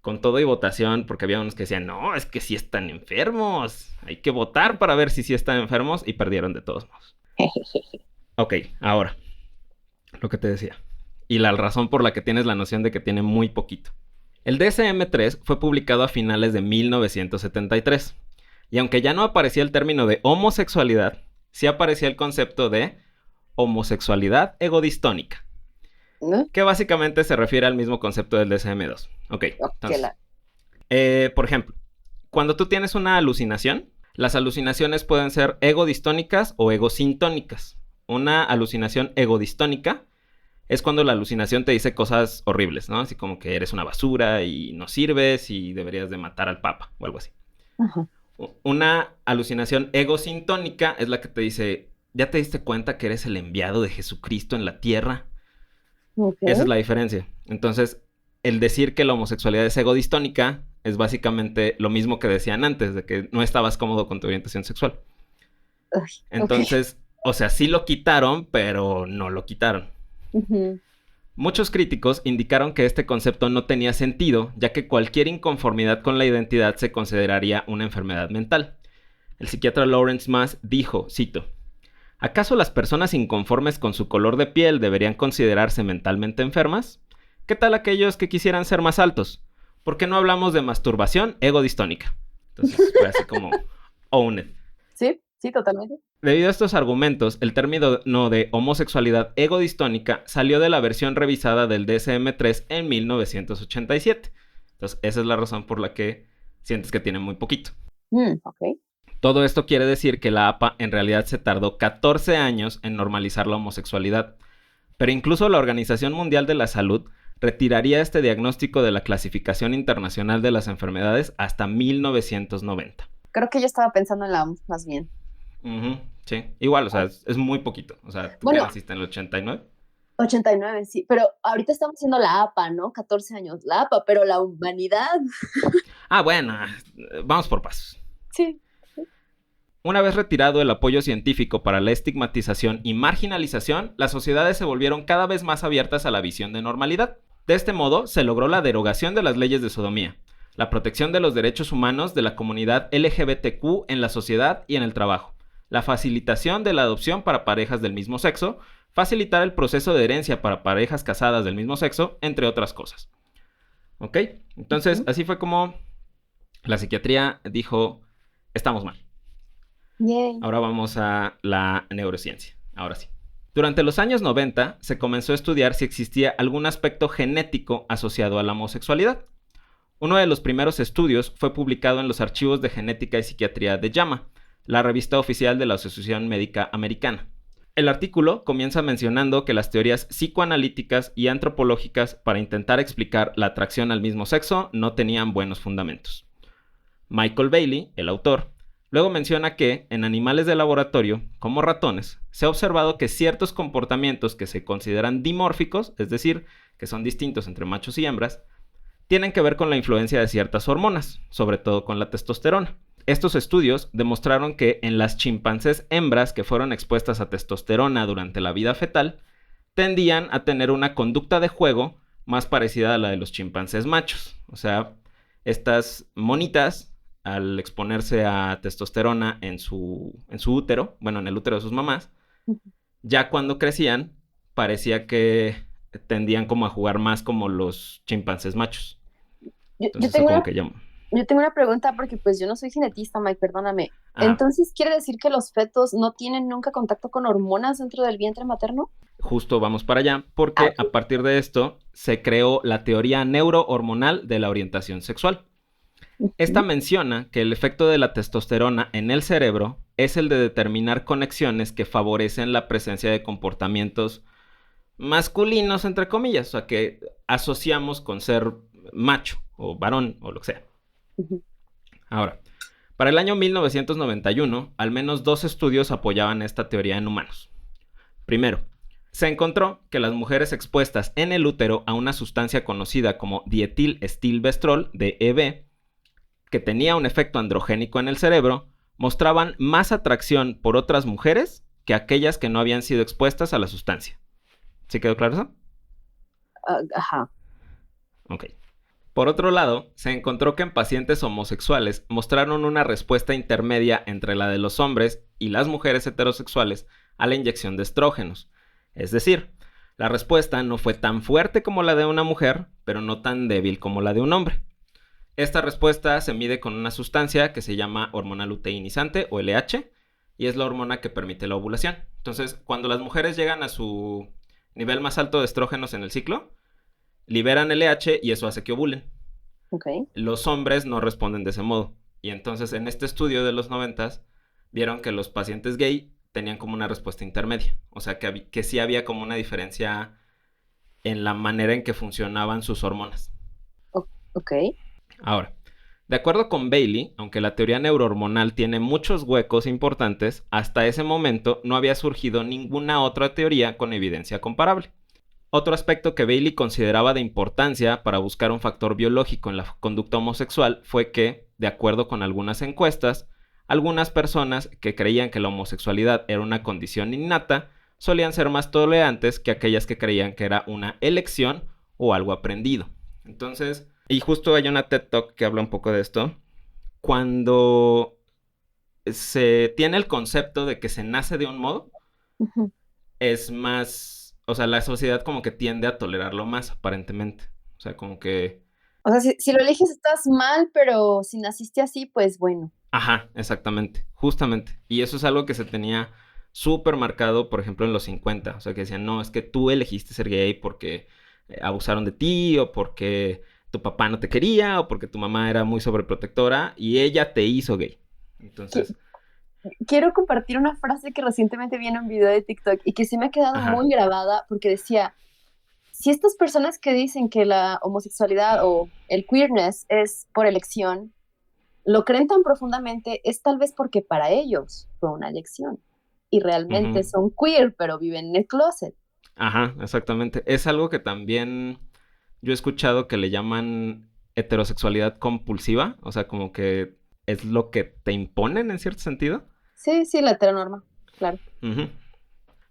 con todo y votación, porque había unos que decían, no, es que sí están enfermos, hay que votar para ver si sí están enfermos, y perdieron de todos modos. Ok, ahora, lo que te decía, y la razón por la que tienes la noción de que tiene muy poquito. El DSM-3 fue publicado a finales de 1973, y aunque ya no aparecía el término de homosexualidad, sí aparecía el concepto de homosexualidad egodistónica, ¿no? Que básicamente se refiere al mismo concepto del DSM-2. Ok, entonces, por ejemplo, cuando tú tienes una alucinación, las alucinaciones pueden ser egodistónicas o egosintónicas. Una alucinación egodistónica es cuando la alucinación te dice cosas horribles, ¿no? Así como que eres una basura y no sirves y deberías de matar al papa o algo así. Ajá. Una alucinación egosintónica es la que te dice, ¿ya te diste cuenta que eres el enviado de Jesucristo en la tierra? Okay. Esa es la diferencia. Entonces, el decir que la homosexualidad es egodistónica es básicamente lo mismo que decían antes, de que no estabas cómodo con tu orientación sexual. Entonces, o sea, sí lo quitaron, pero no lo quitaron. Uh-huh. Muchos críticos indicaron que este concepto no tenía sentido, ya que cualquier inconformidad con la identidad se consideraría una enfermedad mental. El psiquiatra Lawrence Mass dijo, cito, ¿acaso las personas inconformes con su color de piel deberían considerarse mentalmente enfermas? ¿Qué tal aquellos que quisieran ser más altos? ¿Por qué no hablamos de masturbación egodistónica? Entonces fue así como, own it. Sí, totalmente. Debido a estos argumentos, el término de homosexualidad egodistónica salió de la versión revisada del DSM-3 en 1987. Entonces, esa es la razón por la que sientes que tiene muy poquito. Okay. Todo esto quiere decir que la APA en realidad se tardó 14 años en normalizar la homosexualidad. Pero incluso la Organización Mundial de la Salud retiraría este diagnóstico de la Clasificación Internacional de las Enfermedades hasta 1990. Creo que yo estaba pensando en la OMS más bien. Uh-huh, sí, igual, o sea, es muy poquito. O sea, ¿tú naciste en el 89? 89, sí, pero ahorita estamos haciendo la APA, ¿no? 14 años, la APA, pero la humanidad. Bueno, vamos por pasos. Sí. Una vez retirado el apoyo científico para la estigmatización y marginalización, las sociedades se volvieron cada vez más abiertas a la visión de normalidad. De este modo, se logró la derogación de las leyes de sodomía, la protección de los derechos humanos de la comunidad LGBTQ en la sociedad y en el trabajo, la facilitación de la adopción para parejas del mismo sexo, facilitar el proceso de herencia para parejas casadas del mismo sexo, entre otras cosas. ¿Ok? Entonces, así fue como la psiquiatría dijo, estamos mal. Yay. Ahora vamos a la neurociencia. Ahora sí. Durante los años 90 se comenzó a estudiar si existía algún aspecto genético asociado a la homosexualidad. Uno de los primeros estudios fue publicado en los archivos de genética y psiquiatría de JAMA, la revista oficial de la Asociación Médica Americana. El artículo comienza mencionando que las teorías psicoanalíticas y antropológicas para intentar explicar la atracción al mismo sexo no tenían buenos fundamentos. Michael Bailey, el autor, luego menciona que en animales de laboratorio, como ratones, se ha observado que ciertos comportamientos que se consideran dimórficos, es decir, que son distintos entre machos y hembras, tienen que ver con la influencia de ciertas hormonas, sobre todo con la testosterona. Estos estudios demostraron que en las chimpancés hembras que fueron expuestas a testosterona durante la vida fetal, tendían a tener una conducta de juego más parecida a la de los chimpancés machos. O sea, estas monitas al exponerse a testosterona en su útero, bueno, en el útero de sus mamás, ya cuando crecían, parecía que tendían como a jugar más como los chimpancés machos. Yo Entonces eso tengo como una, que ya... yo tengo una pregunta porque pues yo no soy genetista, Mike, perdóname. Ah, Entonces, ¿quiere decir que los fetos no tienen nunca contacto con hormonas dentro del vientre materno? justo vamos para allá, Ah, porque ok. a partir de esto se creó la teoría neurohormonal de la orientación sexual. Esta Ujú. menciona que el efecto de la testosterona en el cerebro es el de determinar conexiones que favorecen la presencia de comportamientos masculinos, entre comillas, o sea, que asociamos con ser macho o varón o lo que sea. Ujú. Ahora, para el año 1991, al menos 2 estudios apoyaban esta teoría en humanos. Primero, se encontró que las mujeres expuestas en el útero a una sustancia conocida como dietilestilbestrol, DEB, que tenía un efecto androgénico en el cerebro, mostraban más atracción por otras mujeres que aquellas que no habían sido expuestas a la sustancia. ¿Sí quedó claro eso? Ajá. Ok. Por otro lado, se encontró que en pacientes homosexuales mostraron una respuesta intermedia entre la de los hombres y las mujeres heterosexuales a la inyección de estrógenos. Es decir, la respuesta no fue tan fuerte como la de una mujer, pero no tan débil como la de un hombre. Esta respuesta se mide con una sustancia que se llama hormona luteinizante o LH y es la hormona que permite la ovulación. Entonces, cuando las mujeres llegan a su nivel más alto de estrógenos en el ciclo, liberan LH y eso hace que ovulen. Ok. Los hombres no responden de ese modo. Y entonces en este estudio de los 90 vieron que los pacientes gay tenían como una respuesta intermedia. O sea que sí había como una diferencia en la manera en que funcionaban sus hormonas. Ok. Ahora, de acuerdo con Bailey, aunque la teoría neurohormonal tiene muchos huecos importantes, hasta ese momento no había surgido ninguna otra teoría con evidencia comparable. Otro aspecto que Bailey consideraba de importancia para buscar un factor biológico en la conducta homosexual fue que, de acuerdo con algunas encuestas, algunas personas que creían que la homosexualidad era una condición innata solían ser más tolerantes que aquellas que creían que era una elección o algo aprendido. Entonces, y justo hay una TED Talk que habla un poco de esto, cuando se tiene el concepto de que se nace de un modo, Ujú. es más, o sea, la sociedad como que tiende a tolerarlo más, aparentemente. O sea, como que, O sea, si lo eliges estás mal, pero si naciste así, pues bueno. ajá, exactamente, justamente. Y eso es algo que se tenía súper marcado, por ejemplo, en los 50. O sea, que decían, no, es que tú elegiste ser gay porque abusaron de ti, o porque tu papá no te quería, o porque tu mamá era muy sobreprotectora, y ella te hizo gay. Entonces, Quiero compartir una frase que recientemente vi en un video de TikTok y que se me ha quedado ajá, muy grabada porque decía, si estas personas que dicen que la homosexualidad o el queerness es por elección, lo creen tan profundamente, es tal vez porque para ellos fue una elección y realmente ujú, son queer, pero viven en el closet. ajá, exactamente. Es algo que también yo he escuchado que le llaman heterosexualidad compulsiva, o sea, como que es lo que te imponen en cierto sentido. Sí, sí, la heteronorma, claro. Ujú.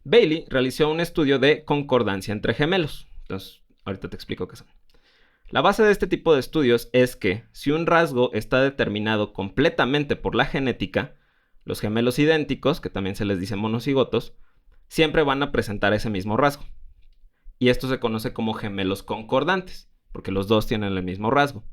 Bailey realizó un estudio de concordancia entre gemelos. Entonces, ahorita te explico qué son. La base de este tipo de estudios es que si un rasgo está determinado completamente por la genética, los gemelos idénticos, que también se les dice monocigotos, siempre van a presentar ese mismo rasgo. Y esto se conoce como gemelos concordantes, porque los dos tienen el mismo rasgo.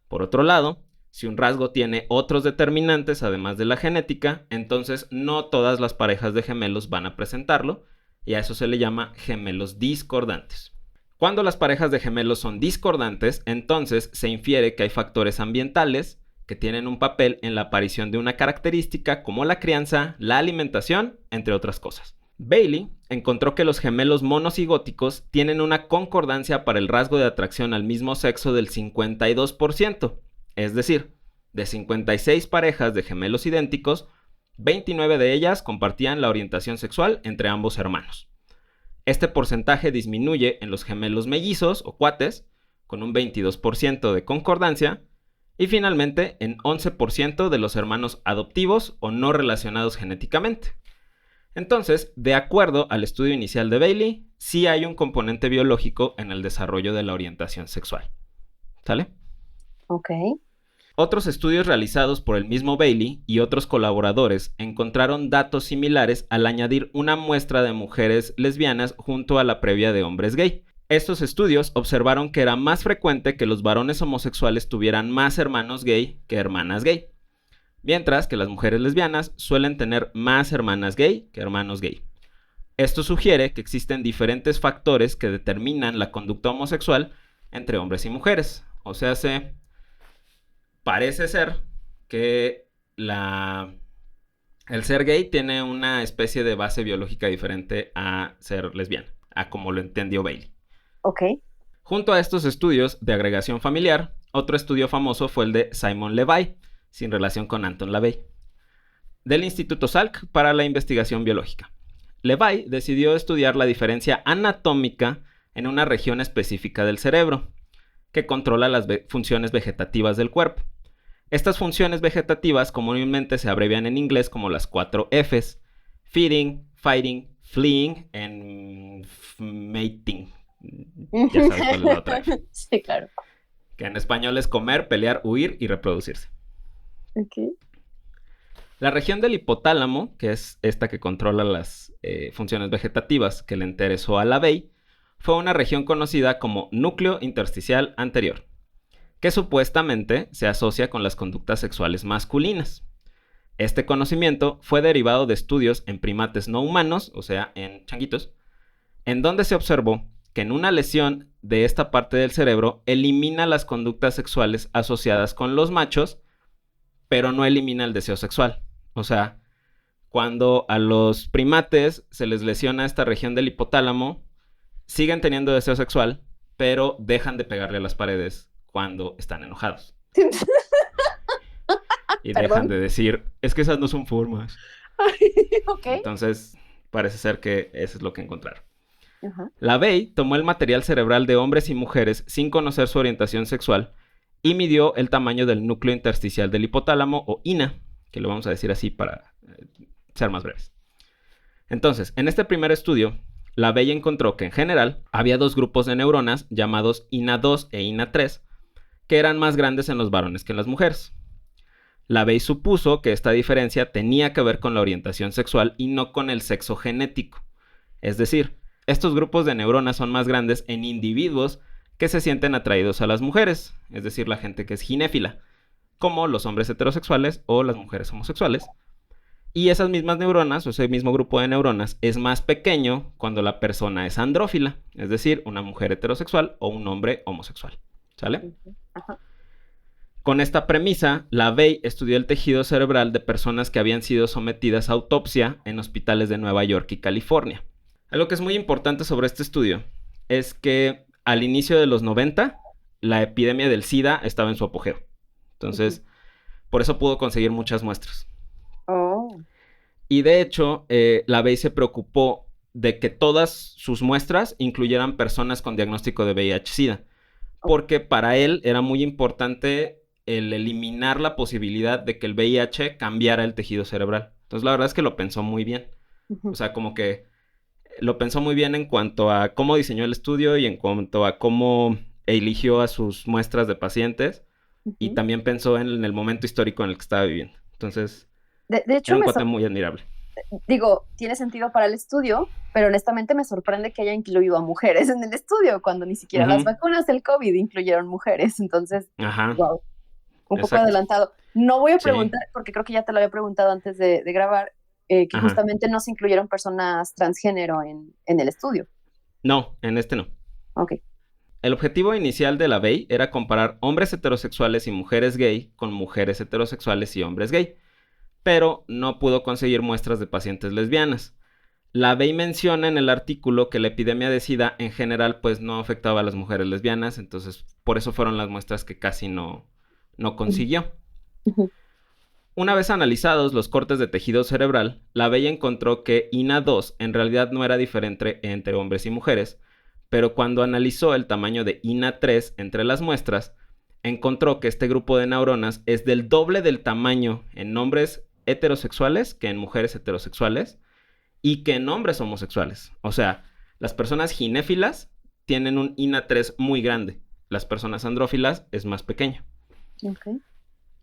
Por otro lado, si un rasgo tiene otros determinantes además de la genética, entonces no todas las parejas de gemelos van a presentarlo, y a eso se le llama gemelos discordantes. Cuando las parejas de gemelos son discordantes, entonces se infiere que hay factores ambientales que tienen un papel en la aparición de una característica como la crianza, la alimentación, entre otras cosas. Bailey encontró que los gemelos monocigóticos tienen una concordancia para el rasgo de atracción al mismo sexo del 52%, es decir, de 56 parejas de gemelos idénticos, 29 de ellas compartían la orientación sexual entre ambos hermanos. Este porcentaje disminuye en los gemelos mellizos o cuates, con un 22% de concordancia, y finalmente en 11% de los hermanos adoptivos o no relacionados genéticamente. Entonces, de acuerdo al estudio inicial de Bailey, sí hay un componente biológico en el desarrollo de la orientación sexual. ¿Sale? Ok. Otros estudios realizados por el mismo Bailey y otros colaboradores encontraron datos similares al añadir una muestra de mujeres lesbianas junto a la previa de hombres gay. Estos estudios observaron que era más frecuente que los varones homosexuales tuvieran más hermanos gay que hermanas gay, mientras que las mujeres lesbianas suelen tener más hermanas gay que hermanos gay. Esto sugiere que existen diferentes factores que determinan la conducta homosexual entre hombres y mujeres. O sea, parece ser que el ser gay tiene una especie de base biológica diferente a ser lesbiana, a como lo entendió Bailey. Ok. Junto a estos estudios de agregación familiar, otro estudio famoso fue el de Simon Levy, sin relación con Anton LaVey, del Instituto Salk para la investigación biológica. Levy decidió estudiar la diferencia anatómica en una región específica del cerebro, que controla las funciones vegetativas del cuerpo. Estas funciones vegetativas comúnmente se abrevian en inglés como las 4 Fs: feeding, fighting, fleeing and mating. Ya sabes cuál es la otra F. Sí, claro. Que en español es comer, pelear, huir y reproducirse. Ok. La región del hipotálamo, que es esta que controla las funciones vegetativas que le interesó a LaVey, fue una región conocida como núcleo intersticial anterior, que supuestamente se asocia con las conductas sexuales masculinas. Este conocimiento fue derivado de estudios en primates no humanos, o sea, en changuitos, en donde se observó que en una lesión de esta parte del cerebro elimina las conductas sexuales asociadas con los machos, pero no elimina el deseo sexual. O sea, cuando a los primates se les lesiona esta región del hipotálamo, siguen teniendo deseo sexual, pero dejan de pegarle a las paredes cuando están enojados. Y ¿Perdón? dejan de decir, es que esas no son formas. Ok. Entonces, parece ser que eso es lo que encontraron. Ajá. LaVey tomó el material cerebral de hombres y mujeres sin conocer su orientación sexual y midió el tamaño del núcleo intersticial del hipotálamo, o INA, que lo vamos a decir así para ser más breves. Entonces, en este primer estudio, LaVey encontró que en general había dos grupos de neuronas llamados INA2 e INA3, que eran más grandes en los varones que en las mujeres. LaVey supuso que esta diferencia tenía que ver con la orientación sexual y no con el sexo genético. Es decir, estos grupos de neuronas son más grandes en individuos que se sienten atraídos a las mujeres, es decir, la gente que es ginéfila, como los hombres heterosexuales o las mujeres homosexuales. Y esas mismas neuronas, o ese mismo grupo de neuronas, es más pequeño cuando la persona es andrófila, es decir, una mujer heterosexual o un hombre homosexual. ¿Sale? Ajá. Con esta premisa, LaVey estudió el tejido cerebral de personas que habían sido sometidas a autopsia en hospitales de Nueva York y California. Algo que es muy importante sobre este estudio es que al inicio de los 90, la epidemia del SIDA estaba en su apogeo. Entonces, por eso pudo conseguir muchas muestras. Oh. Y de hecho, LaVey se preocupó de que todas sus muestras incluyeran personas con diagnóstico de VIH-Sida, porque para él era muy importante el eliminar la posibilidad de que el VIH cambiara el tejido cerebral. Entonces, la verdad es que lo pensó muy bien. O sea, como que lo pensó muy bien en cuanto a cómo diseñó el estudio y en cuanto a cómo eligió a sus muestras de pacientes. Y también pensó en el momento histórico en el que estaba viviendo. Entonces, de hecho, era un cuate muy admirable. Digo, tiene sentido para el estudio, pero honestamente me sorprende que haya incluido a mujeres en el estudio, cuando ni siquiera las vacunas del COVID incluyeron mujeres. Entonces, wow, un poco adelantado. No voy a preguntar, porque creo que ya te lo había preguntado antes de grabar, que justamente no se incluyeron personas transgénero en el estudio. No, en este no. Ok. El objetivo inicial de LaVey era comparar hombres heterosexuales y mujeres gay con mujeres heterosexuales y hombres gay, pero no pudo conseguir muestras de pacientes lesbianas. LaVey menciona en el artículo que la epidemia de SIDA en general pues no afectaba a las mujeres lesbianas, entonces por eso fueron las muestras que casi no consiguió. Una vez analizados los cortes de tejido cerebral, LaVey encontró que INA2 en realidad no era diferente entre hombres y mujeres, pero cuando analizó el tamaño de INA3 entre las muestras, encontró que este grupo de neuronas es del doble del tamaño en hombres heterosexuales que en mujeres heterosexuales y que en hombres homosexuales. O sea, las personas ginéfilas tienen un INA3 muy grande, las personas andrófilas es más pequeño. Okay.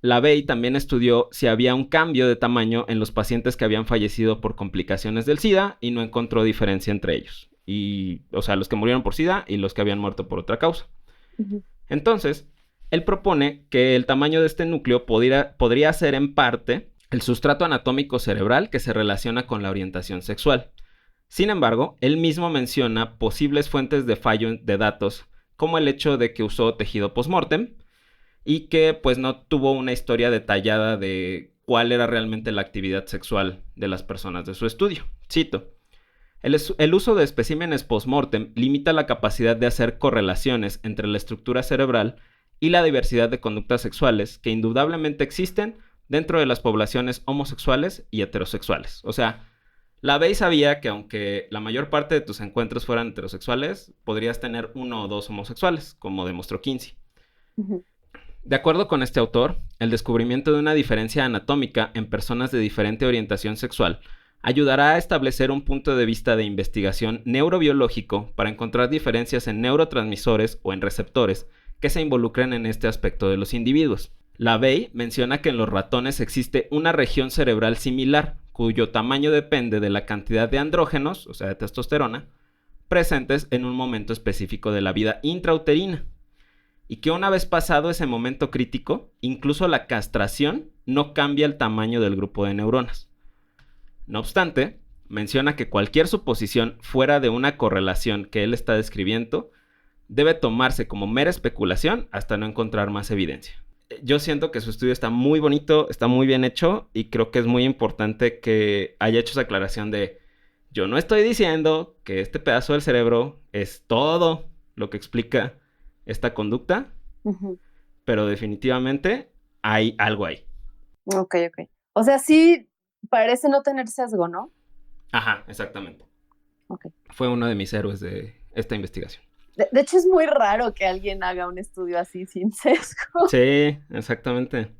LaVey también estudió si había un cambio de tamaño en los pacientes que habían fallecido por complicaciones del SIDA y no encontró diferencia entre ellos. O sea, los que murieron por SIDA y los que habían muerto por otra causa. Ujú. Entonces, él propone que el tamaño de este núcleo podría ser en parte el sustrato anatómico cerebral que se relaciona con la orientación sexual. Sin embargo, él mismo menciona posibles fuentes de fallo de datos, como el hecho de que usó tejido postmortem y que pues no tuvo una historia detallada de cuál era realmente la actividad sexual de las personas de su estudio. Cito: el uso de especímenes postmortem limita la capacidad de hacer correlaciones entre la estructura cerebral y la diversidad de conductas sexuales que indudablemente existen dentro de las poblaciones homosexuales y heterosexuales. O sea, LaVey sabía que aunque la mayor parte de tus encuentros fueran heterosexuales, podrías tener 1 o 2 homosexuales, como demostró Kinsey. Ujú. De acuerdo con este autor, el descubrimiento de una diferencia anatómica en personas de diferente orientación sexual ayudará a establecer un punto de vista de investigación neurobiológico para encontrar diferencias en neurotransmisores o en receptores que se involucren en este aspecto de los individuos. LaVey menciona que en los ratones existe una región cerebral similar, cuyo tamaño depende de la cantidad de andrógenos, o sea, de testosterona, presentes en un momento específico de la vida intrauterina. Y que una vez pasado ese momento crítico, incluso la castración no cambia el tamaño del grupo de neuronas. No obstante, menciona que cualquier suposición fuera de una correlación que él está describiendo debe tomarse como mera especulación hasta no encontrar más evidencia. Yo siento que su estudio está muy bonito, está muy bien hecho y creo que es muy importante que haya hecho esa aclaración de: yo no estoy diciendo que este pedazo del cerebro es todo lo que explica esta conducta, Ujú. pero definitivamente hay algo ahí. Ok. O sea, sí parece no tener sesgo, ¿no? Ajá, exactamente. Ok. Fue uno de mis héroes de esta investigación. De hecho, es muy raro que alguien haga un estudio así sin sesgo. Sí, exactamente.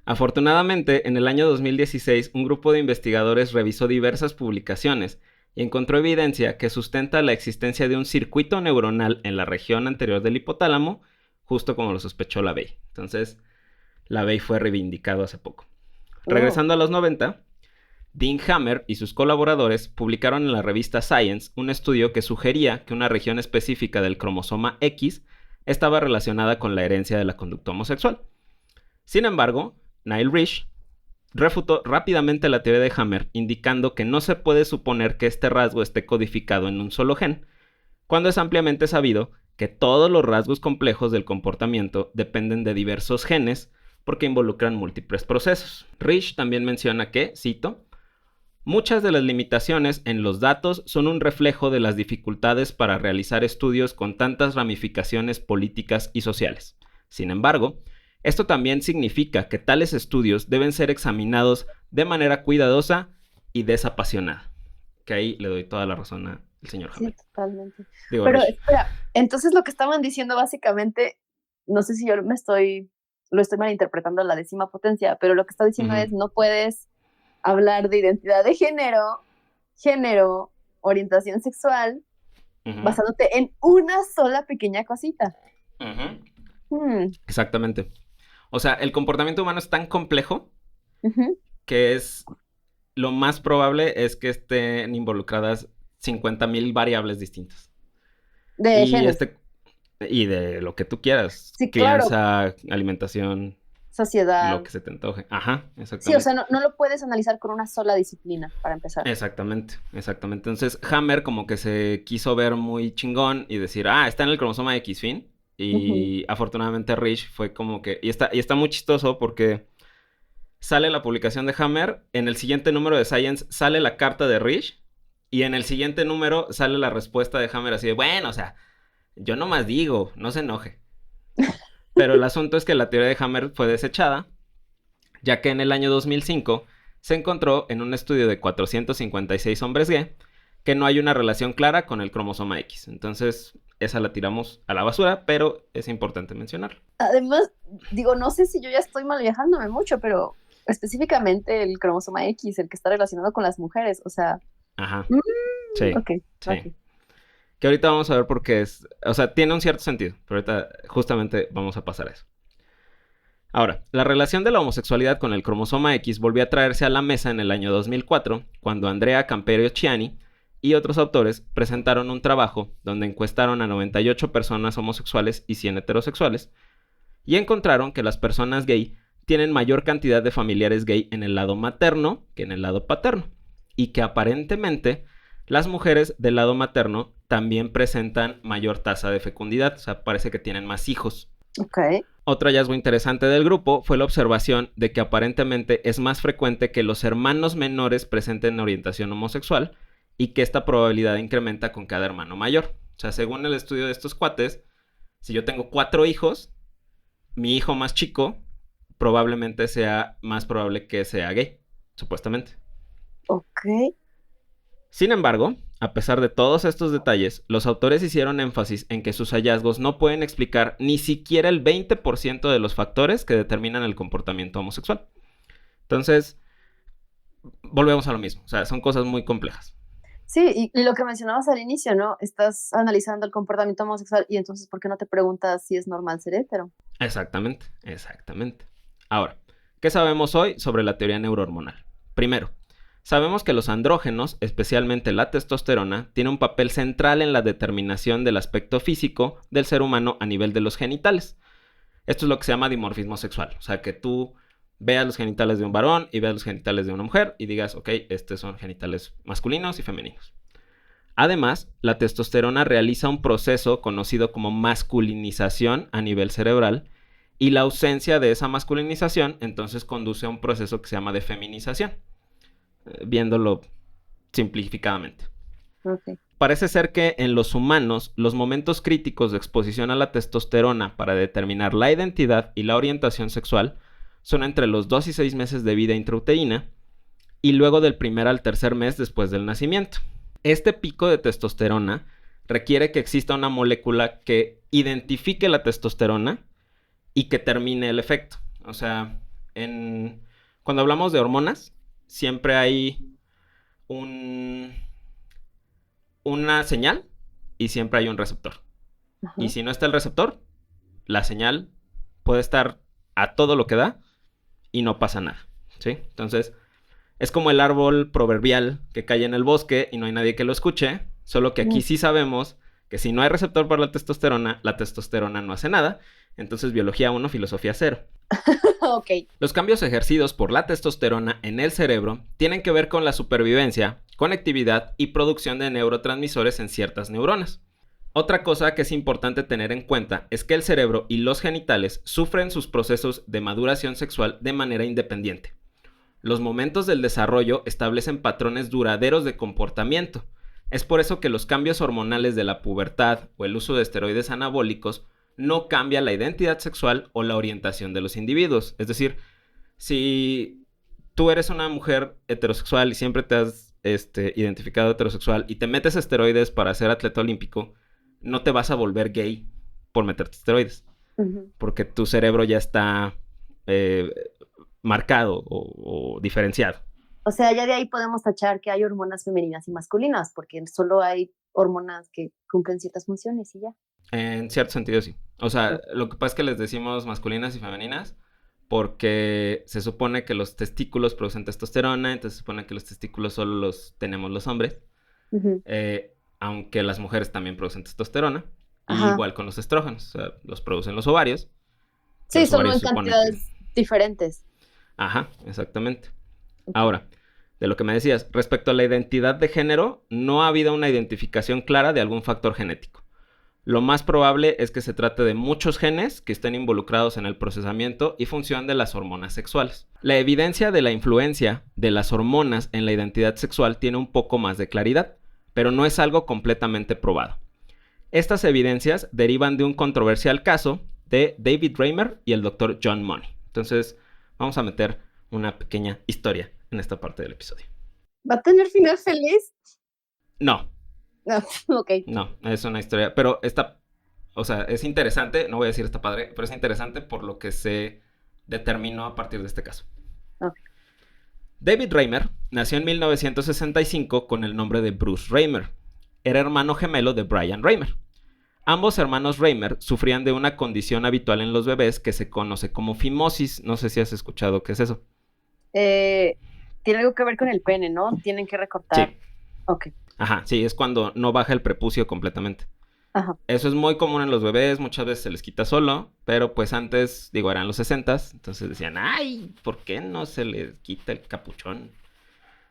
Afortunadamente, en el año 2016, un grupo de investigadores revisó diversas publicaciones y encontró evidencia que sustenta la existencia de un circuito neuronal en la región anterior del hipotálamo, justo como lo sospechó LaVey. Entonces, LaVey fue reivindicado hace poco. Regresando a los 90, Dean Hammer y sus colaboradores publicaron en la revista Science un estudio que sugería que una región específica del cromosoma X estaba relacionada con la herencia de la conducta homosexual. Sin embargo, Neil Rich refutó rápidamente la teoría de Hammer, indicando que no se puede suponer que este rasgo esté codificado en un solo gen, cuando es ampliamente sabido que todos los rasgos complejos del comportamiento dependen de diversos genes porque involucran múltiples procesos. Rich también menciona que, cito: muchas de las limitaciones en los datos son un reflejo de las dificultades para realizar estudios con tantas ramificaciones políticas y sociales. Sin embargo, esto también significa que tales estudios deben ser examinados de manera cuidadosa y desapasionada. Que ahí le doy toda la razón al señor Hammer. Sí, totalmente. Digo, Pero Rich. espera, entonces lo que estaban diciendo básicamente, no sé si yo lo estoy malinterpretando a la 10ª potencia, pero lo que está diciendo es: no puedes hablar de identidad de género, orientación sexual, basándote en una sola pequeña cosita. Exactamente. O sea, el comportamiento humano es tan complejo Ujú. que lo más probable es que estén involucradas 50,000 variables distintas. De genes. Y de lo que tú quieras. Sí, claro. Crianza, alimentación, Sociedad. lo que se te antoje. Ajá, exactamente. Sí, o sea, no lo puedes analizar con una sola disciplina, para empezar. Exactamente. Entonces, Hammer como que se quiso ver muy chingón y decir: está en el cromosoma X, fin. Y afortunadamente Rich fue como que... Y está muy chistoso porque sale la publicación de Hammer, en el siguiente número de Science sale la carta de Rich, y en el siguiente número sale la respuesta de Hammer así de: bueno, o sea, yo nomás digo, no se enoje. Pero el asunto es que la teoría de Hammer fue desechada, ya que en el año 2005 se encontró en un estudio de 456 hombres gay que no hay una relación clara con el cromosoma X. Entonces, esa la tiramos a la basura, pero es importante mencionarlo. Además, digo, no sé si yo ya estoy mal viajándome mucho, pero específicamente el cromosoma X, el que está relacionado con las mujeres, o sea... Ajá. Sí. Okay. Que ahorita vamos a ver por qué es... O sea, tiene un cierto sentido, pero ahorita justamente vamos a pasar a eso. Ahora, la relación de la homosexualidad con el cromosoma X volvió a traerse a la mesa en el año 2004, cuando Andrea Camperio Chiani y otros autores presentaron un trabajo donde encuestaron a 98 personas homosexuales y 100 heterosexuales, y encontraron que las personas gay tienen mayor cantidad de familiares gay en el lado materno que en el lado paterno, y que aparentemente las mujeres del lado materno también presentan mayor tasa de fecundidad, o sea, parece que tienen más hijos. Ok. Otro hallazgo interesante del grupo fue la observación de que aparentemente es más frecuente que los hermanos menores presenten orientación homosexual y que esta probabilidad incrementa con cada hermano mayor. O sea, según el estudio de estos cuates, si yo tengo 4 hijos, mi hijo más chico probablemente sea más probable que sea gay, supuestamente. Ok. Sin embargo, a pesar de todos estos detalles, los autores hicieron énfasis en que sus hallazgos no pueden explicar ni siquiera el 20% de los factores que determinan el comportamiento homosexual. Entonces, volvemos a lo mismo, o sea, son cosas muy complejas. Sí, y lo que mencionabas al inicio, ¿no? Estás analizando el comportamiento homosexual y entonces, ¿por qué no te preguntas si es normal ser hetero? Exactamente, exactamente. Ahora, ¿qué sabemos hoy sobre la teoría neurohormonal? Primero, sabemos que los andrógenos, especialmente la testosterona, tienen un papel central en la determinación del aspecto físico del ser humano a nivel de los genitales. Esto es lo que se llama dimorfismo sexual. O sea, que tú veas los genitales de un varón y veas los genitales de una mujer y digas, ok, estos son genitales masculinos y femeninos. Además, la testosterona realiza un proceso conocido como masculinización a nivel cerebral y la ausencia de esa masculinización entonces conduce a un proceso que se llama de feminización. Viéndolo simplificadamente. Okay. Parece ser que en los humanos los momentos críticos de exposición a la testosterona para determinar la identidad y la orientación sexual son entre los 2 y 6 meses de vida intrauterina y luego del primer al tercer mes después del nacimiento. Este pico de testosterona requiere que exista una molécula que identifique la testosterona y que termine el efecto. O sea, cuando hablamos de hormonas, siempre hay una señal y siempre hay un receptor. Ajá. Y si no está el receptor, la señal puede estar a todo lo que da y no pasa nada, ¿sí? Entonces, es como el árbol proverbial que cae en el bosque y no hay nadie que lo escuche, solo que aquí sí sabemos que si no hay receptor para la testosterona no hace nada. Entonces, biología 1, filosofía 0. Ok. Los cambios ejercidos por la testosterona en el cerebro tienen que ver con la supervivencia, conectividad y producción de neurotransmisores en ciertas neuronas. Otra cosa que es importante tener en cuenta es que el cerebro y los genitales sufren sus procesos de maduración sexual de manera independiente. Los momentos del desarrollo establecen patrones duraderos de comportamiento. Es por eso que los cambios hormonales de la pubertad o el uso de esteroides anabólicos no cambia la identidad sexual o la orientación de los individuos. Es decir, si tú eres una mujer heterosexual y siempre te has identificado heterosexual y te metes esteroides para ser atleta olímpico, no te vas a volver gay por meterte esteroides. Porque tu cerebro ya está marcado o diferenciado. O sea, ya de ahí podemos tachar que hay hormonas femeninas y masculinas, porque solo hay hormonas que cumplen ciertas funciones y ya. En cierto sentido, sí. O sea, lo que pasa es que les decimos masculinas y femeninas porque se supone que los testículos producen testosterona, entonces se supone que los testículos solo los tenemos los hombres, aunque las mujeres también producen testosterona, y igual con los estrógenos, o sea, los producen los ovarios. Sí, solo en cantidades diferentes. Ajá, exactamente. Ahora, de lo que me decías, respecto a la identidad de género, no ha habido una identificación clara de algún factor genético. Lo más probable es que se trate de muchos genes que estén involucrados en el procesamiento y función de las hormonas sexuales. La evidencia de la influencia de las hormonas en la identidad sexual tiene un poco más de claridad, pero no es algo completamente probado. Estas evidencias derivan de un controversial caso de David Reimer y el Dr. John Money. Entonces, vamos a meter una pequeña historia en esta parte del episodio. ¿Va a tener final feliz? No. No, ok. No, es una historia, pero es interesante, no voy a decir está padre, pero es interesante por lo que se determinó a partir de este caso. Okay. David Reimer nació en 1965 con el nombre de Bruce Reimer. Era hermano gemelo de Brian Reimer. Ambos hermanos Reimer sufrían de una condición habitual en los bebés que se conoce como fimosis. No sé si has escuchado qué es eso. Tiene algo que ver con el pene, ¿no? Tienen que recortar. Sí. Ok. Ajá, sí, es cuando no baja el prepucio completamente. Ajá. Eso es muy común en los bebés, muchas veces se les quita solo, pero pues antes, digo, eran los 60s, entonces decían, ay, ¿por qué no se les quita el capuchón?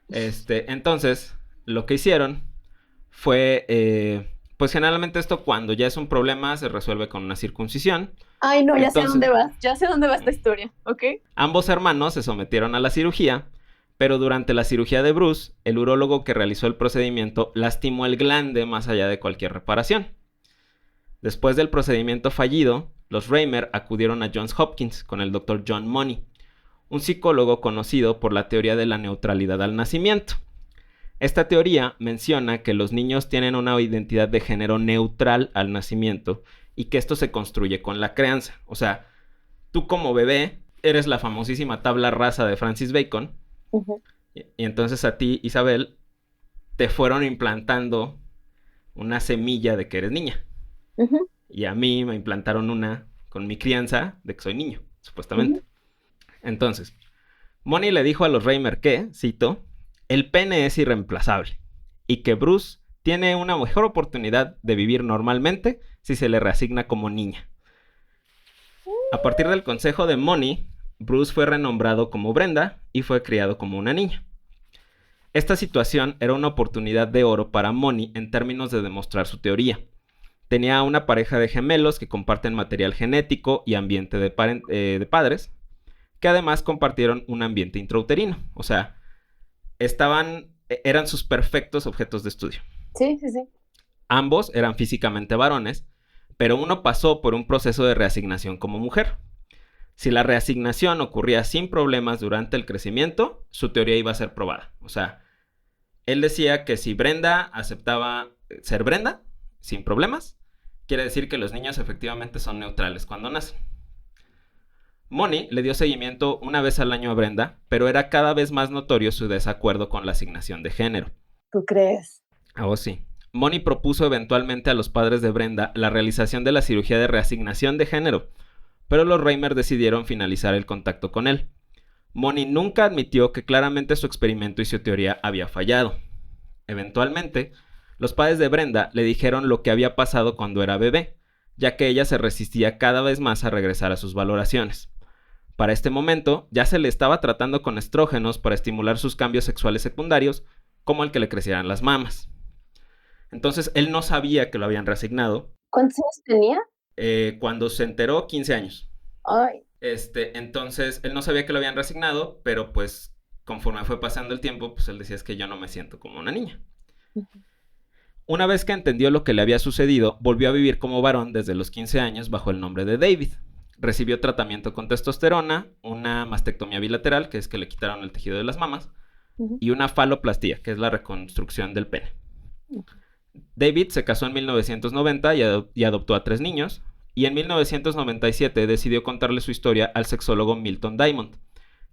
Entonces, lo que hicieron fue, pues generalmente esto cuando ya es un problema se resuelve con una circuncisión. Ay, no, ya sé a Entonces, dónde vas, ya sé a dónde va esta historia, ¿ok? ambos hermanos se sometieron a la cirugía, pero durante la cirugía de Bruce, el urólogo que realizó el procedimiento lastimó el glande más allá de cualquier reparación. Después del procedimiento fallido, los Reimer acudieron a Johns Hopkins con el Dr. John Money, un psicólogo conocido por la teoría de la neutralidad al nacimiento. Esta teoría menciona que los niños tienen una identidad de género neutral al nacimiento y que esto se construye con la crianza. O sea, tú como bebé eres la famosísima tabla rasa de Francis Bacon, y entonces a ti, Isabel, te fueron implantando una semilla de que eres niña. Y a mí me implantaron una con mi crianza de que soy niño, supuestamente. Entonces, Moni le dijo a los Reimer que, cito, el pene es irreemplazable y que Bruce tiene una mejor oportunidad de vivir normalmente si se le reasigna como niña. A partir del consejo de Moni, Bruce fue renombrado como Brenda y fue criado como una niña. Esta situación era una oportunidad de oro para Moni en términos de demostrar su teoría. Tenía una pareja de gemelos que comparten material genético y ambiente de padres, que además compartieron un ambiente intrauterino. O sea, eran sus perfectos objetos de estudio. Sí, sí, sí. Ambos eran físicamente varones, pero uno pasó por un proceso de reasignación como mujer. Si la reasignación ocurría sin problemas durante el crecimiento, su teoría iba a ser probada. O sea, él decía que si Brenda aceptaba ser Brenda, sin problemas, quiere decir que los niños efectivamente son neutrales cuando nacen. Moni le dio seguimiento una vez al año a Brenda, pero era cada vez más notorio su desacuerdo con la asignación de género. ¿Tú crees? Oh, sí. Moni propuso eventualmente a los padres de Brenda la realización de la cirugía de reasignación de género, pero los Reimer decidieron finalizar el contacto con él. Moni nunca admitió que claramente su experimento y su teoría había fallado. Eventualmente, los padres de Brenda le dijeron lo que había pasado cuando era bebé, ya que ella se resistía cada vez más a regresar a sus valoraciones. Para este momento, ya se le estaba tratando con estrógenos para estimular sus cambios sexuales secundarios, como el que le crecieran las mamas. Entonces, él no sabía que lo habían reasignado. ¿Cuántos años tenía? Cuando se enteró, 15 años. Ay. Entonces, él no sabía que lo habían reasignado, pero pues conforme fue pasando el tiempo, pues él decía es que yo no me siento como una niña. Una vez que entendió lo que le había sucedido, volvió a vivir como varón desde los 15 años bajo el nombre de David. Recibió tratamiento con testosterona, una mastectomía bilateral, que es que le quitaron el tejido de las mamas, y una faloplastía, que es la reconstrucción del pene. David se casó en 1990 y adoptó a 3 niños, y en 1997 decidió contarle su historia al sexólogo Milton Diamond,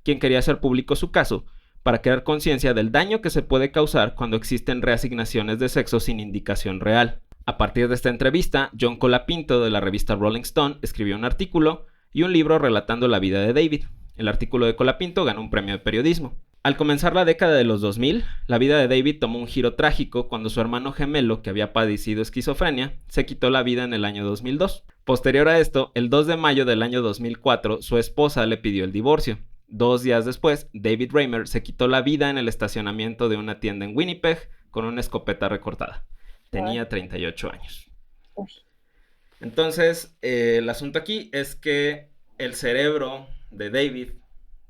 quien quería hacer público su caso para crear conciencia del daño que se puede causar cuando existen reasignaciones de sexo sin indicación real. A partir de esta entrevista, John Colapinto de la revista Rolling Stone escribió un artículo y un libro relatando la vida de David. El artículo de Colapinto ganó un premio de periodismo. Al comenzar la década de los 2000, la vida de David tomó un giro trágico cuando su hermano gemelo, que había padecido esquizofrenia, se quitó la vida en el año 2002. Posterior a esto, el 2 de mayo del año 2004, su esposa le pidió el divorcio. 2 días después, David Reimer se quitó la vida en el estacionamiento de una tienda en Winnipeg con una escopeta recortada. Tenía 38 años. Entonces, el asunto aquí es que el cerebro de David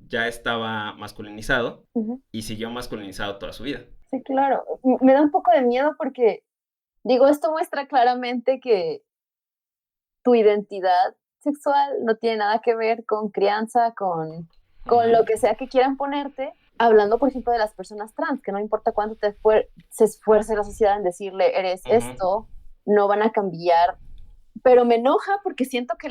ya estaba masculinizado y siguió masculinizado toda su vida. Sí, claro. Me da un poco de miedo porque, digo, esto muestra claramente que tu identidad sexual no tiene nada que ver con crianza, con lo que sea que quieran ponerte. Hablando, por ejemplo, de las personas trans, que no importa cuánto se esfuerce la sociedad en decirle, eres esto, no van a cambiar. Pero me enoja porque siento que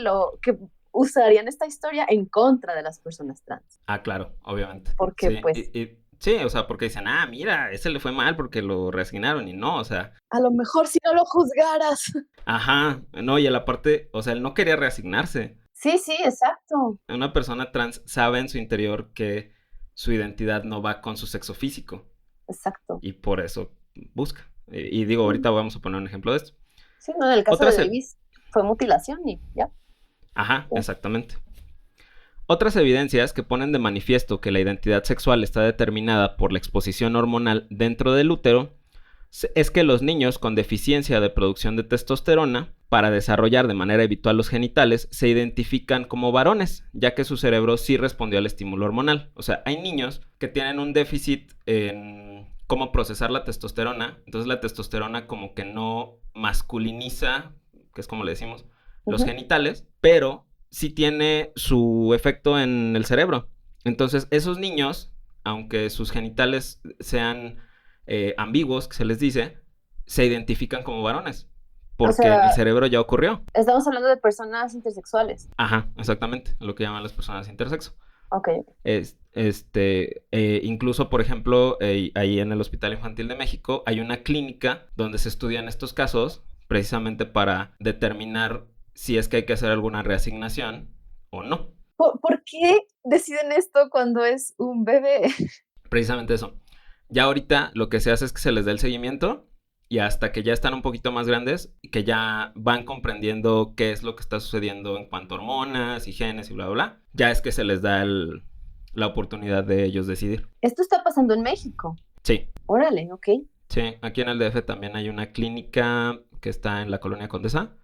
usarían esta historia en contra de las personas trans. Ah, claro, obviamente. Porque, sí, pues... y Sí, o sea, porque dicen, mira, ese le fue mal porque lo reasignaron y no, o sea. A lo mejor si no lo juzgaras. Ajá, no, y a la parte, o sea, él no quería reasignarse. Sí, exacto. Una persona trans sabe en su interior que su identidad no va con su sexo físico. Exacto. Y por eso busca. Y digo, ahorita vamos a poner un ejemplo de esto. Sí, no, en el caso Otra de Davis fue mutilación y ya. Ajá, exactamente. Otras evidencias que ponen de manifiesto que la identidad sexual está determinada por la exposición hormonal dentro del útero es que los niños con deficiencia de producción de testosterona para desarrollar de manera habitual los genitales se identifican como varones, ya que su cerebro sí respondió al estímulo hormonal. O sea, hay niños que tienen un déficit en cómo procesar la testosterona, entonces la testosterona como que no masculiniza, que es como le decimos, los genitales, pero sí tiene su efecto en el cerebro. Entonces, esos niños, aunque sus genitales sean ambiguos, que se les dice, se identifican como varones. Porque en el cerebro ya ocurrió. Estamos hablando de personas intersexuales. Ajá, exactamente, lo que llaman las personas intersexo. Ok. Incluso, por ejemplo, ahí en el Hospital Infantil de México hay una clínica donde se estudian estos casos precisamente para determinar si es que hay que hacer alguna reasignación o no. ¿Por qué deciden esto cuando es un bebé? Precisamente eso. Ya ahorita lo que se hace es que se les da el seguimiento y hasta que ya están un poquito más grandes y que ya van comprendiendo qué es lo que está sucediendo en cuanto a hormonas y genes y bla, bla, bla, ya es que se les da la oportunidad de ellos decidir. ¿Esto está pasando en México? Sí. Órale, ok. Sí, aquí en el DF también hay una clínica que está en la Colonia Condesa,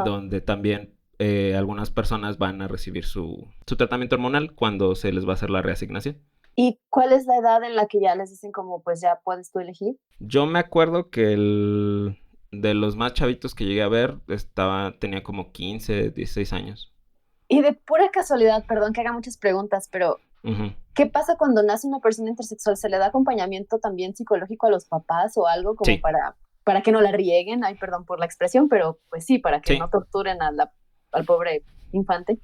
donde también algunas personas van a recibir su tratamiento hormonal cuando se les va a hacer la reasignación. ¿Y cuál es la edad en la que ya les dicen como, pues ya puedes tú elegir? Yo me acuerdo que de los más chavitos que llegué a ver tenía como 15, 16 años. Y de pura casualidad, perdón que haga muchas preguntas, pero ¿qué pasa cuando nace una persona intersexual? ¿Se le da acompañamiento también psicológico a los papás o algo como para que no la rieguen? Ay, perdón por la expresión, pero pues sí, para que no torturen al pobre infante.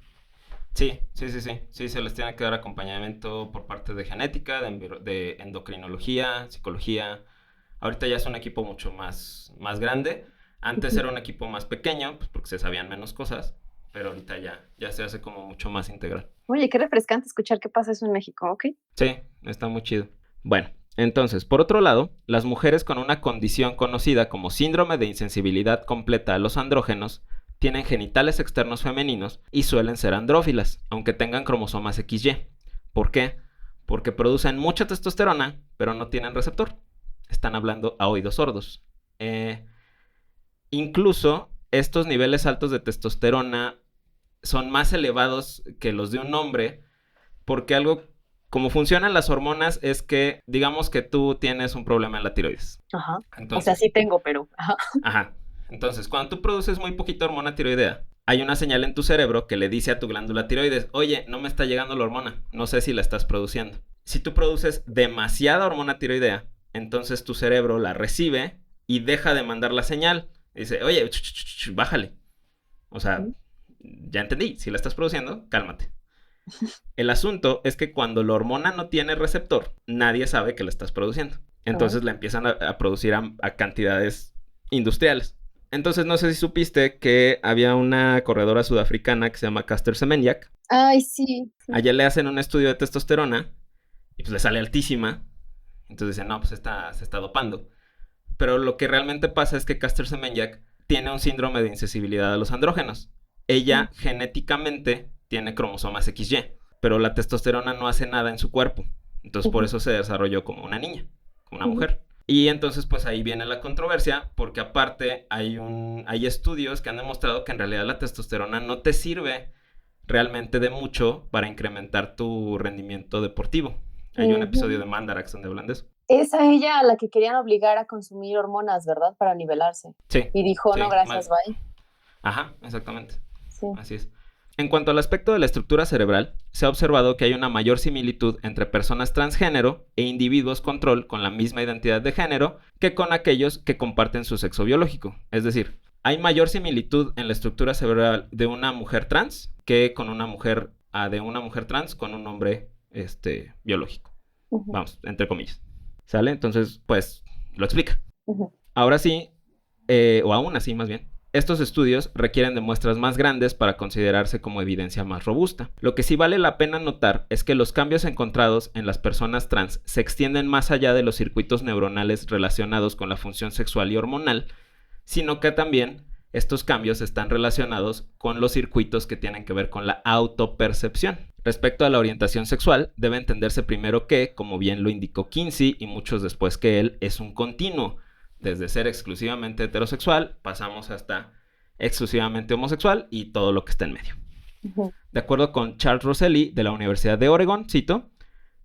Sí, se les tiene que dar acompañamiento por parte de genética, de endocrinología, psicología. Ahorita ya es un equipo mucho más grande. Antes era un equipo más pequeño, pues porque se sabían menos cosas, pero ahorita ya se hace como mucho más integral. Oye, qué refrescante escuchar que pasa eso en México, ¿ok? Sí, está muy chido. Bueno, entonces, por otro lado, las mujeres con una condición conocida como síndrome de insensibilidad completa a los andrógenos tienen genitales externos femeninos y suelen ser andrófilas, aunque tengan cromosomas XY. ¿Por qué? Porque producen mucha testosterona, pero no tienen receptor. Están hablando a oídos sordos. Incluso estos niveles altos de testosterona son más elevados que los de un hombre, porque como funcionan las hormonas es que, digamos que tú tienes un problema en la tiroides. Ajá. Entonces, o sea, sí tengo, pero... Ajá. Entonces, cuando tú produces muy poquita hormona tiroidea, hay una señal en tu cerebro que le dice a tu glándula tiroides, oye, no me está llegando la hormona, no sé si la estás produciendo. Si tú produces demasiada hormona tiroidea, entonces tu cerebro la recibe y deja de mandar la señal. Dice, oye, bájale. O sea, ya entendí, si la estás produciendo, cálmate. El asunto es que cuando la hormona no tiene receptor, nadie sabe que la estás produciendo. Entonces la empiezan a producir a cantidades industriales. Entonces, no sé si supiste que había una corredora sudafricana que se llama Caster Semenya. Ay, sí. A ella le hacen un estudio de testosterona y pues le sale altísima. Entonces dicen, no, pues se está dopando. Pero lo que realmente pasa es que Caster Semenya tiene un síndrome de insensibilidad a los andrógenos. Ella genéticamente tiene cromosomas XY, pero la testosterona no hace nada en su cuerpo. Entonces, por eso se desarrolló como una niña, como una mujer. Y entonces, pues ahí viene la controversia, porque aparte hay estudios que han demostrado que en realidad la testosterona no te sirve realmente de mucho para incrementar tu rendimiento deportivo. Hay un episodio de Mandarax donde hablan de eso. Es a ella a la que querían obligar a consumir hormonas, ¿verdad? Para nivelarse. Sí. Y dijo, no, gracias, bye. Ajá, exactamente. Sí. Así es. En cuanto al aspecto de la estructura cerebral, se ha observado que hay una mayor similitud entre personas transgénero e individuos control con la misma identidad de género que con aquellos que comparten su sexo biológico. Es decir, hay mayor similitud en la estructura cerebral de una mujer trans que con una mujer trans con un hombre biológico. Vamos, entre comillas. ¿Sale? Entonces, pues, lo explica. Ujú. Ahora sí, o aún así más bien, estos estudios requieren de muestras más grandes para considerarse como evidencia más robusta. Lo que sí vale la pena notar es que los cambios encontrados en las personas trans se extienden más allá de los circuitos neuronales relacionados con la función sexual y hormonal, sino que también estos cambios están relacionados con los circuitos que tienen que ver con la autopercepción. Respecto a la orientación sexual, debe entenderse primero que, como bien lo indicó Kinsey y muchos después que él, es un continuo. Desde ser exclusivamente heterosexual, pasamos hasta exclusivamente homosexual y todo lo que está en medio. Ujú. De acuerdo con Charles Rosselli de la Universidad de Oregon, cito,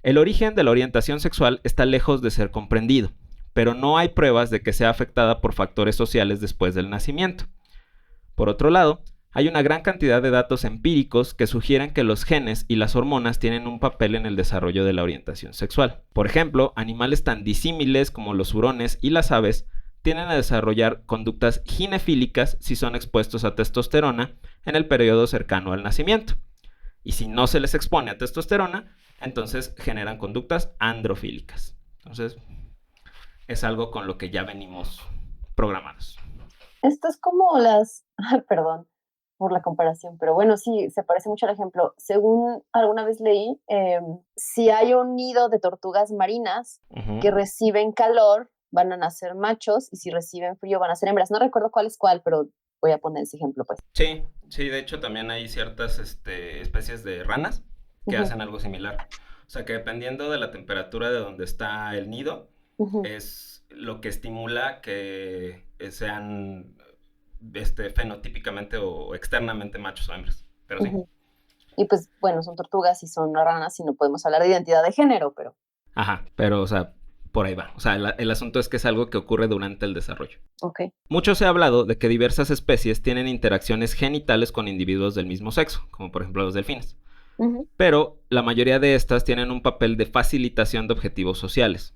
el origen de la orientación sexual está lejos de ser comprendido, pero no hay pruebas de que sea afectada por factores sociales después del nacimiento. Por otro lado, hay una gran cantidad de datos empíricos que sugieren que los genes y las hormonas tienen un papel en el desarrollo de la orientación sexual. Por ejemplo, animales tan disímiles como los hurones y las aves tienden a desarrollar conductas ginefílicas si son expuestos a testosterona en el periodo cercano al nacimiento. Y si no se les expone a testosterona, entonces generan conductas androfílicas. Entonces, es algo con lo que ya venimos programados. Esto es como perdón por la comparación, pero bueno, sí, se parece mucho al ejemplo. Según alguna vez leí, si hay un nido de tortugas marinas que reciben calor, van a nacer machos, y si reciben frío, van a ser hembras. No recuerdo cuál es cuál, pero voy a poner ese ejemplo, pues. Sí, de hecho también hay ciertas especies de ranas que hacen algo similar. O sea que dependiendo de la temperatura de donde está el nido, es lo que estimula que sean fenotípicamente o externamente machos o hembras. Pero sí. Y pues, bueno, son tortugas y son ranas y no podemos hablar de identidad de género, pero... Ajá, pero, o sea, por ahí va. O sea, el asunto es que es algo que ocurre durante el desarrollo. Ok. Mucho se ha hablado de que diversas especies tienen interacciones genitales con individuos del mismo sexo, como por ejemplo los delfines. Pero la mayoría de estas tienen un papel de facilitación de objetivos sociales.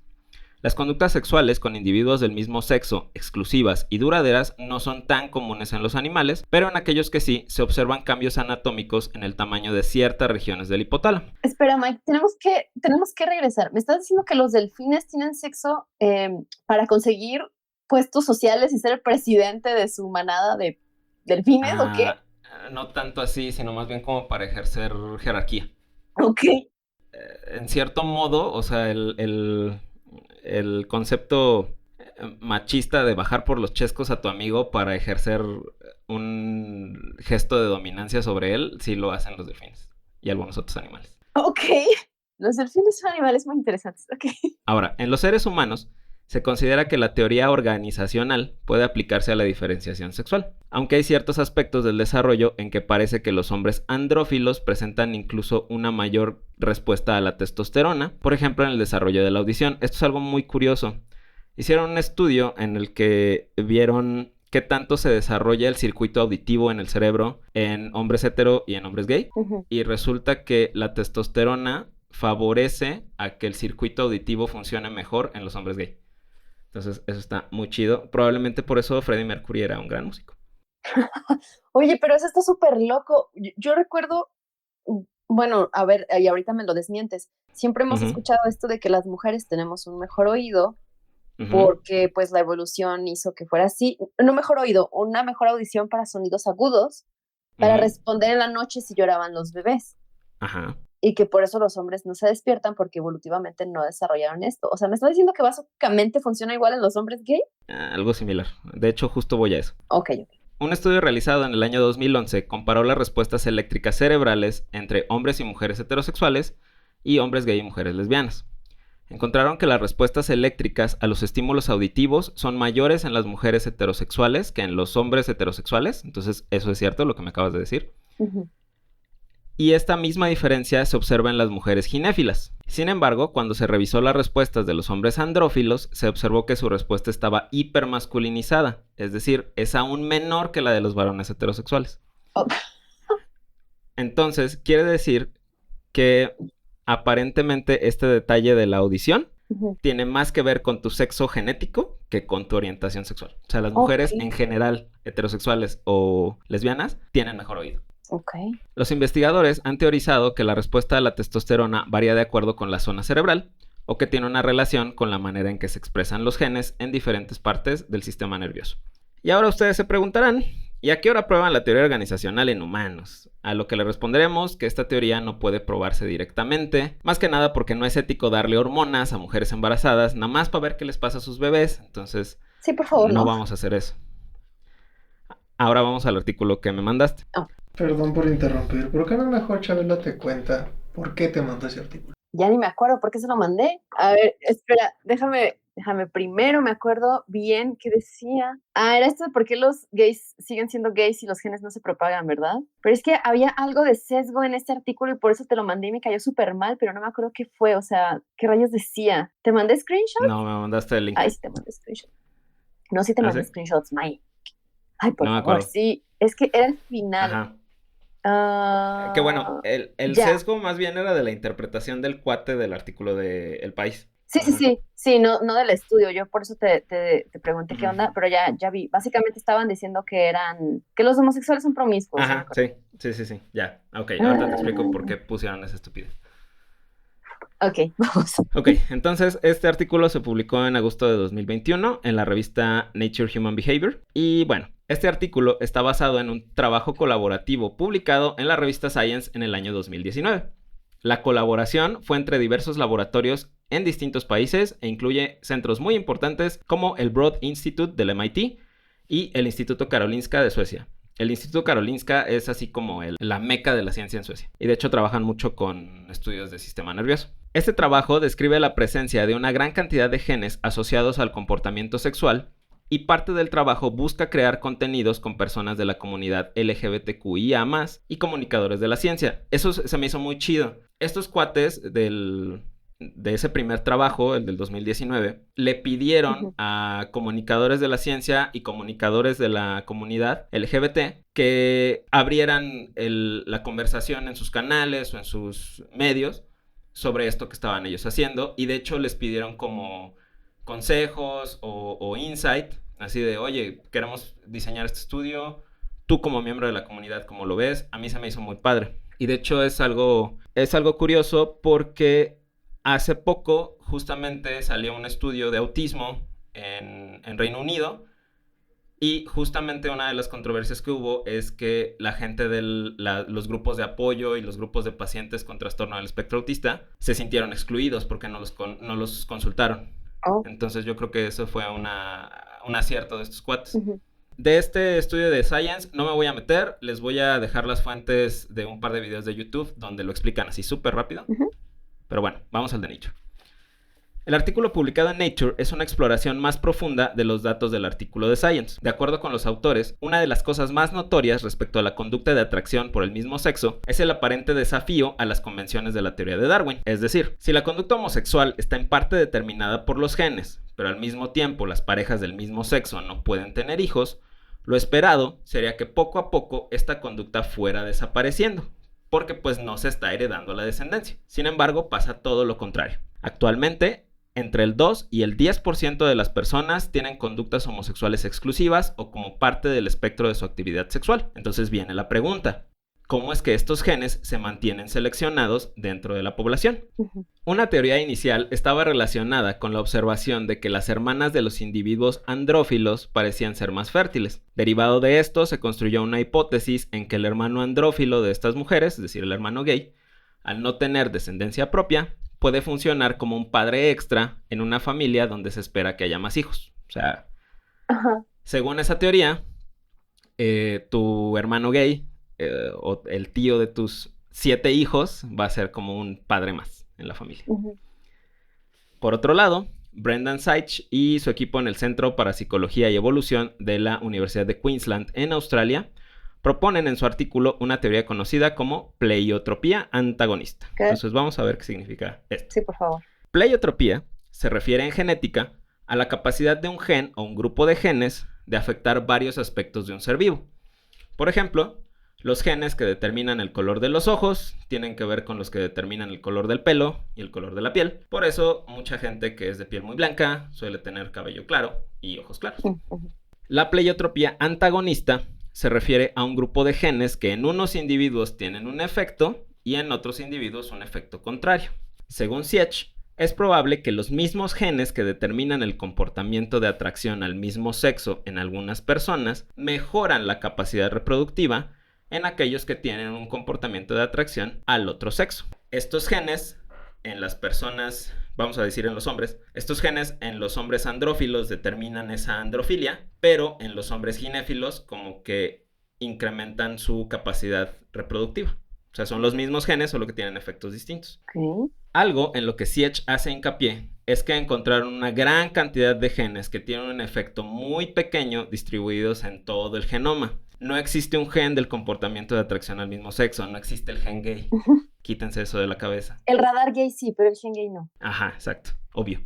Las conductas sexuales con individuos del mismo sexo, exclusivas y duraderas, no son tan comunes en los animales, pero en aquellos que sí, se observan cambios anatómicos en el tamaño de ciertas regiones del hipotálamo. Espera, Mike, tenemos que regresar. ¿Me estás diciendo que los delfines tienen sexo para conseguir puestos sociales y ser el presidente de su manada de delfines o qué? No tanto así, sino más bien como para ejercer jerarquía. Ok. En cierto modo, o sea, el concepto machista de bajar por los chescos a tu amigo para ejercer un gesto de dominancia sobre él, sí lo hacen los delfines y algunos otros animales. Ok. Los delfines son animales muy interesantes. Ok. Ahora, en los seres humanos, se considera que la teoría organizacional puede aplicarse a la diferenciación sexual, aunque hay ciertos aspectos del desarrollo en que parece que los hombres andrófilos presentan incluso una mayor respuesta a la testosterona, por ejemplo en el desarrollo de la audición. Esto es algo muy curioso. Hicieron un estudio en el que vieron qué tanto se desarrolla el circuito auditivo en el cerebro en hombres hetero y en hombres gay, y resulta que la testosterona favorece a que el circuito auditivo funcione mejor en los hombres gay. Entonces, eso está muy chido. Probablemente por eso Freddie Mercury era un gran músico. Oye, pero eso está súper loco. Yo recuerdo, bueno, a ver, y ahorita me lo desmientes. Siempre hemos escuchado esto de que las mujeres tenemos un mejor oído porque pues la evolución hizo que fuera así. No mejor oído, una mejor audición para sonidos agudos, para responder en la noche si lloraban los bebés. Ajá. Y que por eso los hombres no se despiertan porque evolutivamente no desarrollaron esto. O sea, ¿me estás diciendo que básicamente funciona igual en los hombres gay? Algo similar. De hecho, justo voy a eso. Ok. Un estudio realizado en el año 2011 comparó las respuestas eléctricas cerebrales entre hombres y mujeres heterosexuales y hombres gay y mujeres lesbianas. Encontraron que las respuestas eléctricas a los estímulos auditivos son mayores en las mujeres heterosexuales que en los hombres heterosexuales. Entonces, eso es cierto, lo que me acabas de decir. Y esta misma diferencia se observa en las mujeres ginéfilas. Sin embargo, cuando se revisó las respuestas de los hombres andrófilos, se observó que su respuesta estaba hipermasculinizada, es decir, es aún menor que la de los varones heterosexuales. Entonces, quiere decir que aparentemente este detalle de la audición tiene más que ver con tu sexo genético que con tu orientación sexual. O sea, las mujeres en general, heterosexuales o lesbianas, tienen mejor oído. Los investigadores han teorizado que la respuesta a la testosterona varía de acuerdo con la zona cerebral, o que tiene una relación con la manera en que se expresan los genes en diferentes partes del sistema nervioso. Y ahora ustedes se preguntarán, ¿y a qué hora prueban la teoría organizacional en humanos? A lo que le responderemos que esta teoría no puede probarse directamente, más que nada porque no es ético darle hormonas a mujeres embarazadas, nada más para ver qué les pasa a sus bebés, entonces Sí, por favor, no no. vamos a hacer eso. Ahora vamos al artículo que me mandaste. Perdón por interrumpir, ¿por qué no mejor Chabela te cuenta por qué te mandó ese artículo? Ya ni me acuerdo por qué se lo mandé. A ver, espera, déjame primero, me acuerdo bien qué decía. Era esto de por qué los gays siguen siendo gays y los genes no se propagan, ¿verdad? Pero es que había algo de sesgo en este artículo y por eso te lo mandé y me cayó súper mal, pero no me acuerdo qué fue, o sea, qué rayos decía. ¿Te mandé screenshot? No, me mandaste el link. Ay, sí te mandé screenshot. No, sí te ¿Ah, mandé sí? screenshots, Mike. Ay, por No me favor, acuerdo. sí. Es que era el final. Ajá. Ah, Que bueno, el ya. sesgo más bien era de la interpretación del cuate del artículo de El País. Sí, no del estudio, yo por eso te pregunté qué Ujú. onda, pero ya vi, básicamente estaban diciendo que los homosexuales son promiscuos. Ajá, sí, ya. Ok, ahorita te explico por qué pusieron esa estupidez. Ok, vamos. Ok, entonces este artículo se publicó en agosto de 2021 en la revista Nature Human Behavior. Y bueno, este artículo está basado en un trabajo colaborativo publicado en la revista Science en el año 2019. La colaboración fue entre diversos laboratorios en distintos países e incluye centros muy importantes como el Broad Institute del MIT y el Instituto Karolinska de Suecia. El Instituto Karolinska es así como la meca de la ciencia en Suecia. Y de hecho trabajan mucho con estudios de sistema nervioso. Este trabajo describe la presencia de una gran cantidad de genes asociados al comportamiento sexual y parte del trabajo busca crear contenidos con personas de la comunidad LGBTQIA+, y comunicadores de la ciencia. Eso se me hizo muy chido. Estos cuates de ese primer trabajo, el del 2019, le pidieron a comunicadores de la ciencia y comunicadores de la comunidad LGBT que abrieran la conversación en sus canales o en sus medios sobre esto que estaban ellos haciendo, y de hecho les pidieron como consejos o insight, así de, oye, queremos diseñar este estudio, tú como miembro de la comunidad, ¿cómo lo ves? A mí se me hizo muy padre. Y de hecho es algo curioso porque hace poco justamente salió un estudio de autismo en Reino Unido, y justamente una de las controversias que hubo es que la gente de los grupos de apoyo y los grupos de pacientes con trastorno del espectro autista se sintieron excluidos porque no los consultaron. Oh. Entonces yo creo que eso fue un acierto de estos cuates. De este estudio de Science no me voy a meter, les voy a dejar las fuentes de un par de videos de YouTube donde lo explican así súper rápido. Pero bueno, vamos al de Nature. El artículo publicado en Nature es una exploración más profunda de los datos del artículo de Science. De acuerdo con los autores, una de las cosas más notorias respecto a la conducta de atracción por el mismo sexo es el aparente desafío a las convenciones de la teoría de Darwin. Es decir, si la conducta homosexual está en parte determinada por los genes, pero al mismo tiempo las parejas del mismo sexo no pueden tener hijos, lo esperado sería que poco a poco esta conducta fuera desapareciendo, porque pues no se está heredando la descendencia. Sin embargo, pasa todo lo contrario. Actualmente, entre el 2 y el 10% de las personas tienen conductas homosexuales exclusivas o como parte del espectro de su actividad sexual. Entonces viene la pregunta, ¿cómo es que estos genes se mantienen seleccionados dentro de la población? Una teoría inicial estaba relacionada con la observación de que las hermanas de los individuos andrófilos parecían ser más fértiles. Derivado de esto, se construyó una hipótesis en que el hermano andrófilo de estas mujeres, es decir, el hermano gay, al no tener descendencia propia, puede funcionar como un padre extra en una familia donde se espera que haya más hijos. O sea, según esa teoría, tu hermano gay o el tío de tus 7 hijos va a ser como un padre más en la familia. Por otro lado, Brendan Seitz y su equipo en el Centro para Psicología y Evolución de la Universidad de Queensland en Australia proponen en su artículo una teoría conocida como pleiotropía antagonista. Entonces vamos a ver qué significa esto. Sí, por favor. Pleiotropía se refiere en genética a la capacidad de un gen o un grupo de genes de afectar varios aspectos de un ser vivo. Por ejemplo, los genes que determinan el color de los ojos tienen que ver con los que determinan el color del pelo y el color de la piel. Por eso, mucha gente que es de piel muy blanca suele tener cabello claro y ojos claros. La pleiotropía antagonista se refiere a un grupo de genes que en unos individuos tienen un efecto y en otros individuos un efecto contrario. Según Siech, es probable que los mismos genes que determinan el comportamiento de atracción al mismo sexo en algunas personas mejoran la capacidad reproductiva en aquellos que tienen un comportamiento de atracción al otro sexo. Estos genes en las personas, vamos a decir en los hombres, estos genes en los hombres andrófilos determinan esa androfilia, pero en los hombres ginéfilos como que incrementan su capacidad reproductiva. O sea, son los mismos genes, solo que tienen efectos distintos. Ok. Algo en lo que Siech hace hincapié es que encontraron una gran cantidad de genes que tienen un efecto muy pequeño distribuidos en todo el genoma. No existe un gen del comportamiento de atracción al mismo sexo, no existe el gen gay. Quítense eso de la cabeza. El radar gay sí, pero el gen gay no. Ajá, exacto, obvio.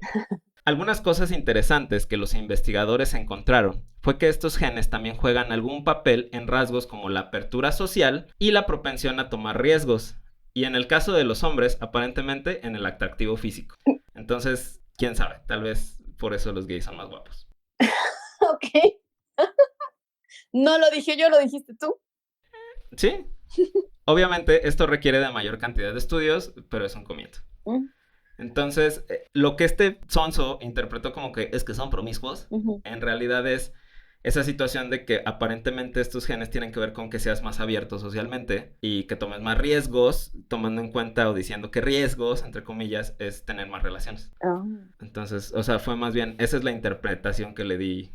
Algunas cosas interesantes que los investigadores encontraron fue que estos genes también juegan algún papel en rasgos como la apertura social y la propensión a tomar riesgos. Y en el caso de los hombres, aparentemente en el atractivo físico. Entonces, quién sabe, tal vez por eso los gays son más guapos. Ok. No lo dije yo, lo dijiste tú. Sí. Obviamente esto requiere de mayor cantidad de estudios, pero es un comienzo. Entonces, lo que este sonso interpretó como que es que son promiscuos, en realidad es esa situación de que aparentemente estos genes tienen que ver con que seas más abierto socialmente y que tomes más riesgos, tomando en cuenta o diciendo que riesgos, entre comillas, es tener más relaciones. Entonces, o sea, fue más bien, esa es la interpretación que le di,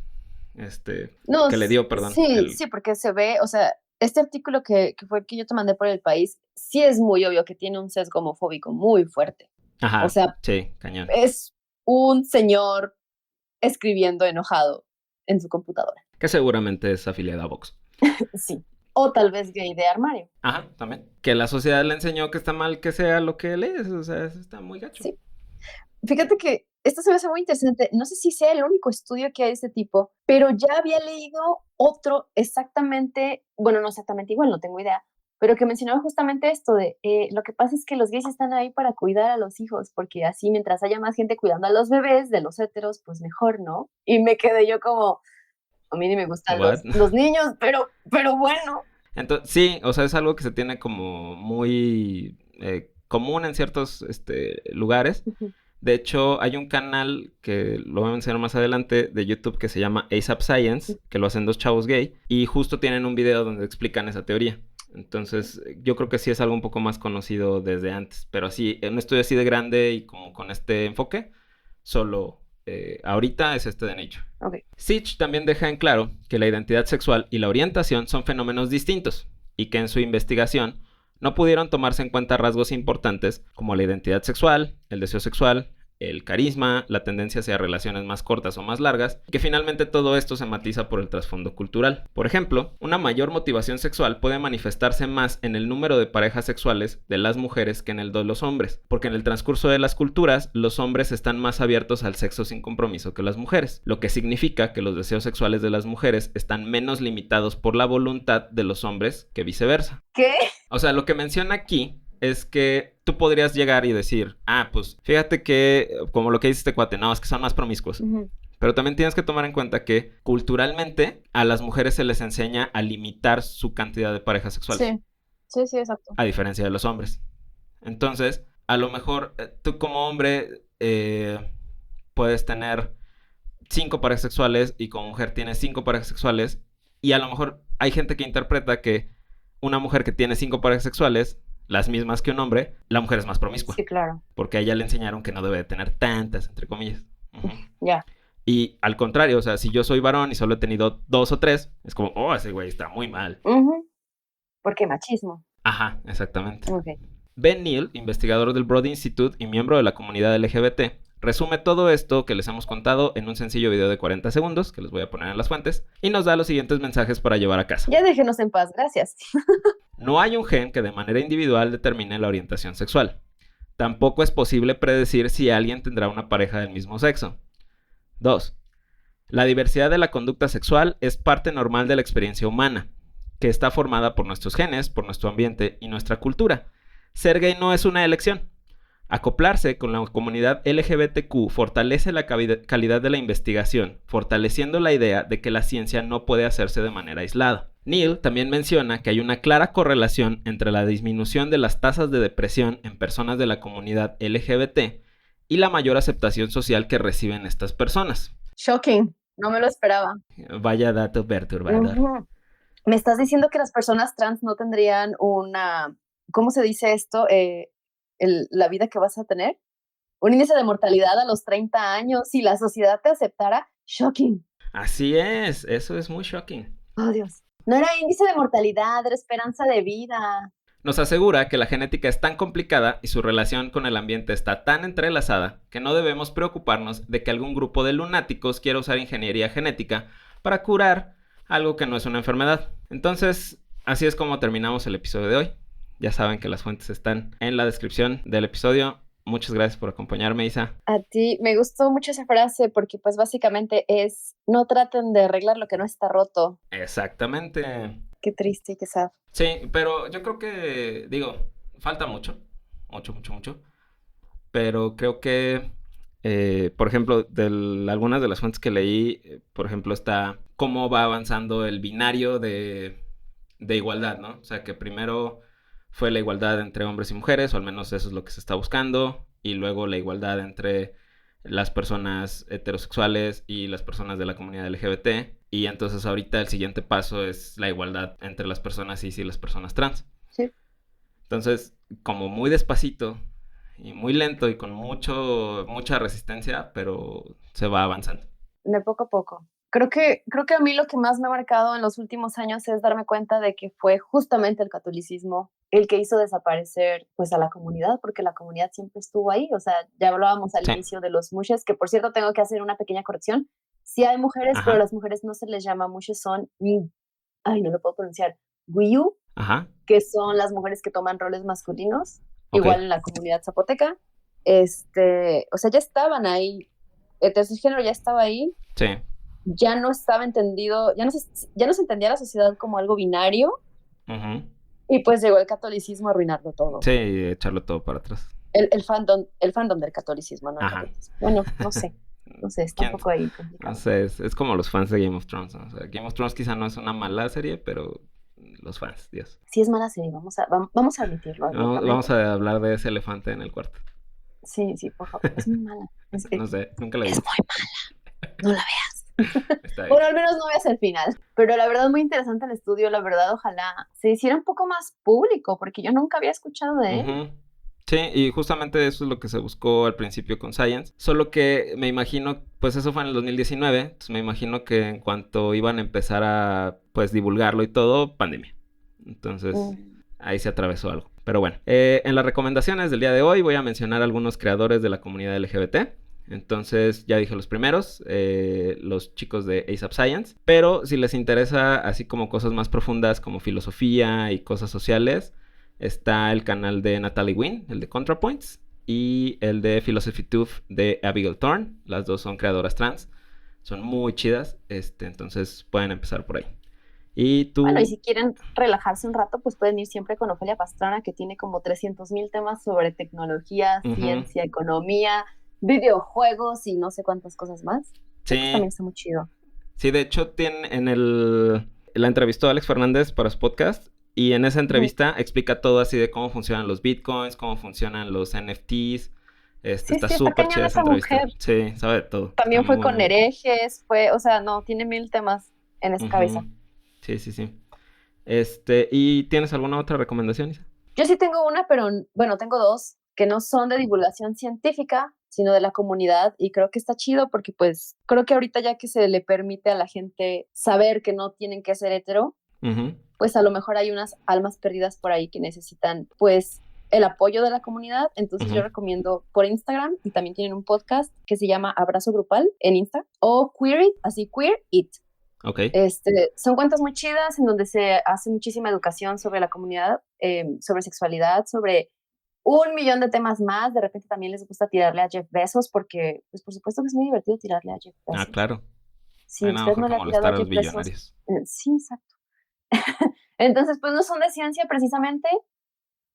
que le dio, perdón. Sí, porque se ve, o sea, este artículo que fue el que yo te mandé por El País, sí es muy obvio que tiene un sesgo homofóbico muy fuerte. Ajá, o sea, sí, cañón. Es un señor escribiendo enojado en su computadora. Que seguramente es afiliado a Vox. Sí. O tal vez gay de armario. Ajá, también. Que la sociedad le enseñó que está mal que sea lo que él es, o sea, eso está muy gacho. Sí. Fíjate que esto se me hace muy interesante. No sé si sea el único estudio que hay de este tipo, pero ya había leído otro exactamente, bueno, no exactamente igual, no tengo idea, pero que mencionaba justamente esto de lo que pasa es que los gays están ahí para cuidar a los hijos, porque así mientras haya más gente cuidando a los bebés de los héteros, pues mejor, ¿no? Y me quedé yo como, a mí ni me gustan los niños, pero bueno. Entonces, sí, o sea, es algo que se tiene como muy común en ciertos lugares. De hecho, hay un canal que lo voy a mencionar más adelante de YouTube que se llama ASAP Science, que lo hacen dos chavos gay, y justo tienen un video donde explican esa teoría. Entonces, yo creo que sí es algo un poco más conocido desde antes, pero así, un estudio así de grande y como con este enfoque, solo ahorita es de Nature. Okay. Siech también deja en claro que la identidad sexual y la orientación son fenómenos distintos y que en su investigación no pudieron tomarse en cuenta rasgos importantes como la identidad sexual, el deseo sexual, el carisma, la tendencia hacia relaciones más cortas o más largas, y que finalmente todo esto se matiza por el trasfondo cultural. Por ejemplo, una mayor motivación sexual puede manifestarse más en el número de parejas sexuales de las mujeres que en el de los hombres, porque en el transcurso de las culturas, los hombres están más abiertos al sexo sin compromiso que las mujeres, lo que significa que los deseos sexuales de las mujeres están menos limitados por la voluntad de los hombres que viceversa. ¿Qué? O sea, lo que menciona aquí es que tú podrías llegar y decir, pues fíjate que, como lo que dice este cuate, no, es que son más promiscuos. Pero también tienes que tomar en cuenta que culturalmente a las mujeres se les enseña a limitar su cantidad de parejas sexuales. Sí, exacto. A diferencia de los hombres. Entonces, a lo mejor tú como hombre puedes tener 5 parejas sexuales y como mujer tienes 5 parejas sexuales. Y a lo mejor hay gente que interpreta que una mujer que tiene 5 parejas sexuales, las mismas que un hombre, la mujer es más promiscua. Sí, claro. Porque a ella le enseñaron que no debe de tener tantas, entre comillas. Ya. Y al contrario, o sea, si yo soy varón y solo he tenido 2 o 3, es como, ese güey está muy mal. Porque machismo. Ajá, exactamente. Okay. Ben Neal, investigador del Broad Institute y miembro de la comunidad LGBT, resume todo esto que les hemos contado en un sencillo video de 40 segundos, que les voy a poner en las fuentes, y nos da los siguientes mensajes para llevar a casa. Ya déjenos en paz, gracias. No hay un gen que de manera individual determine la orientación sexual. Tampoco es posible predecir si alguien tendrá una pareja del mismo sexo. 2. La diversidad de la conducta sexual es parte normal de la experiencia humana, que está formada por nuestros genes, por nuestro ambiente y nuestra cultura. Ser gay no es una elección. Acoplarse con la comunidad LGBTQ fortalece la calidad de la investigación, fortaleciendo la idea de que la ciencia no puede hacerse de manera aislada. Neal también menciona que hay una clara correlación entre la disminución de las tasas de depresión en personas de la comunidad LGBT y la mayor aceptación social que reciben estas personas. Shocking, no me lo esperaba. Vaya dato perturbador. Ujú. Me estás diciendo que las personas trans no tendrían una, ¿cómo se dice esto? La vida que vas a tener. Un índice de mortalidad a los 30 años, si la sociedad te aceptara. Shocking. Así es, eso es muy shocking. Oh, Dios. No era índice de mortalidad, era esperanza de vida. Nos asegura que la genética es tan complicada y su relación con el ambiente está tan entrelazada que no debemos preocuparnos de que algún grupo de lunáticos quiera usar ingeniería genética para curar algo que no es una enfermedad. Entonces, así es como terminamos el episodio de hoy. Ya saben que las fuentes están en la descripción del episodio. Muchas gracias por acompañarme, Isa. A ti, me gustó mucho esa frase porque pues básicamente es, no traten de arreglar lo que no está roto. Exactamente. Qué triste y qué sad. Sí, pero yo creo que, digo, falta mucho. Mucho. Pero creo que, por ejemplo, algunas de las fuentes que leí, por ejemplo, está cómo va avanzando el binario de igualdad, ¿no? O sea, que primero fue la igualdad entre hombres y mujeres, o al menos eso es lo que se está buscando, y luego la igualdad entre las personas heterosexuales y las personas de la comunidad LGBT, y entonces ahorita el siguiente paso es la igualdad entre las personas cis y las personas trans. Sí. Entonces, como muy despacito y muy lento y con mucha resistencia, pero se va avanzando. De poco a poco. Creo que a mí lo que más me ha marcado en los últimos años es darme cuenta de que fue justamente el catolicismo el que hizo desaparecer pues a la comunidad, porque la comunidad siempre estuvo ahí. O sea, ya hablábamos al inicio de los mushes, que por cierto tengo que hacer una pequeña corrección. Sí hay mujeres, pero las mujeres no se les llama mushes, son, no lo puedo pronunciar, guiyu, que son las mujeres que toman roles masculinos, igual en la comunidad zapoteca. O sea, ya estaban ahí, el tercer género ya estaba ahí. Sí. Ya no estaba entendido, ya no se entendía la sociedad como algo binario. Y pues llegó el catolicismo a arruinarlo todo. Sí, echarlo todo para atrás. El fandom del catolicismo, ¿no? Bueno, no sé, está un poco ahí complicado. No sé, es como los fans de Game of Thrones, ¿no? O sea, Game of Thrones quizá no es una mala serie, pero los fans, Dios. Sí es mala serie, vamos a admitirlo. Vamos a hablar de ese elefante en el cuarto. Sí, por favor, es muy mala. No sé, nunca la vi. Es muy mala, no la veas. Bueno, al menos no veas el final. Pero la verdad, muy interesante el estudio. La verdad, ojalá se hiciera un poco más público, porque yo nunca había escuchado de él. Sí, y justamente eso es lo que se buscó al principio con Science. Solo que me imagino, pues eso fue en el 2019. Entonces me imagino que en cuanto iban a empezar a pues divulgarlo y todo, pandemia. Entonces ahí se atravesó algo. Pero bueno, en las recomendaciones del día de hoy voy a mencionar algunos creadores de la comunidad LGBT. Entonces, ya dije los primeros, los chicos de ASAP Science. Pero si les interesa así como cosas más profundas como filosofía y cosas sociales, está el canal de Natalie Wynn, el de ContraPoints, y el de Philosophy Tube de Abigail Thorne. Las dos son creadoras trans, son muy chidas, entonces pueden empezar por ahí. Y tú... Bueno, y si quieren relajarse un rato, pues pueden ir siempre con Ofelia Pastrana, que tiene como 300,000 temas sobre tecnología, ciencia, economía, videojuegos y no sé cuántas cosas más. Sí. También está muy chido. Sí, de hecho tiene la entrevistó a Alex Fernández para su podcast y en esa entrevista explica todo así de cómo funcionan los bitcoins, cómo funcionan los NFTs. Está súper chida esa entrevista. Mujer. Sí, sabe de todo. También fue con herejes, tiene 1000 temas en esa cabeza. Sí. ¿Y tienes alguna otra recomendación, Isa? Yo sí tengo una, pero bueno, tengo dos que no son de divulgación científica, sino de la comunidad, y creo que está chido porque pues creo que ahorita ya que se le permite a la gente saber que no tienen que ser hetero, pues a lo mejor hay unas almas perdidas por ahí que necesitan pues el apoyo de la comunidad. Entonces yo recomiendo por Instagram, y también tienen un podcast que se llama Abrazo Grupal en Insta, o Queer It, así Queer It. Okay. Son cuentas muy chidas en donde se hace muchísima educación sobre la comunidad, sobre sexualidad, sobre 1,000,000 de temas más. De repente también les gusta tirarle a Jeff Bezos, porque pues por supuesto que es muy divertido tirarle a Jeff Bezos. Claro. Si usted no le ha tirado a Jeff Bezos, sí, exacto. Entonces pues no son de ciencia precisamente,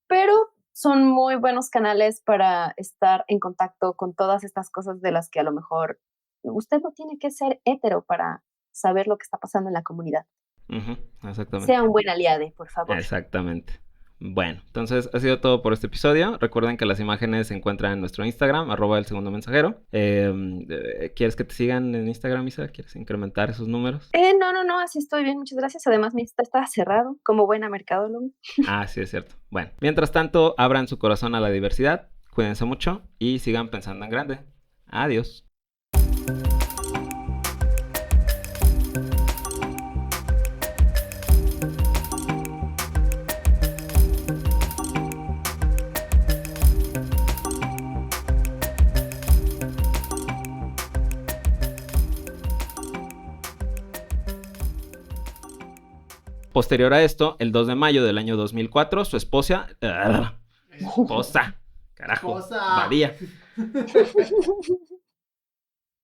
pero son muy buenos canales para estar en contacto con todas estas cosas de las que a lo mejor usted no tiene que ser hetero para saber lo que está pasando en la comunidad. Exactamente. Sea un buen aliado, por favor. Exactamente. Bueno, entonces ha sido todo por este episodio. Recuerden que las imágenes se encuentran en nuestro Instagram, @elsegundomensajero. ¿Quieres que te sigan en Instagram, Isa? ¿Quieres incrementar esos números? No, así estoy bien, muchas gracias. Además, mi Insta está cerrado, como buena mercadóloga. Ah, sí, es cierto. Bueno, mientras tanto, abran su corazón a la diversidad, cuídense mucho y sigan pensando en grande. Adiós. Posterior a esto, el 2 de mayo del año 2004, su esposa... Esposa. Carajo. Esposa. Badía.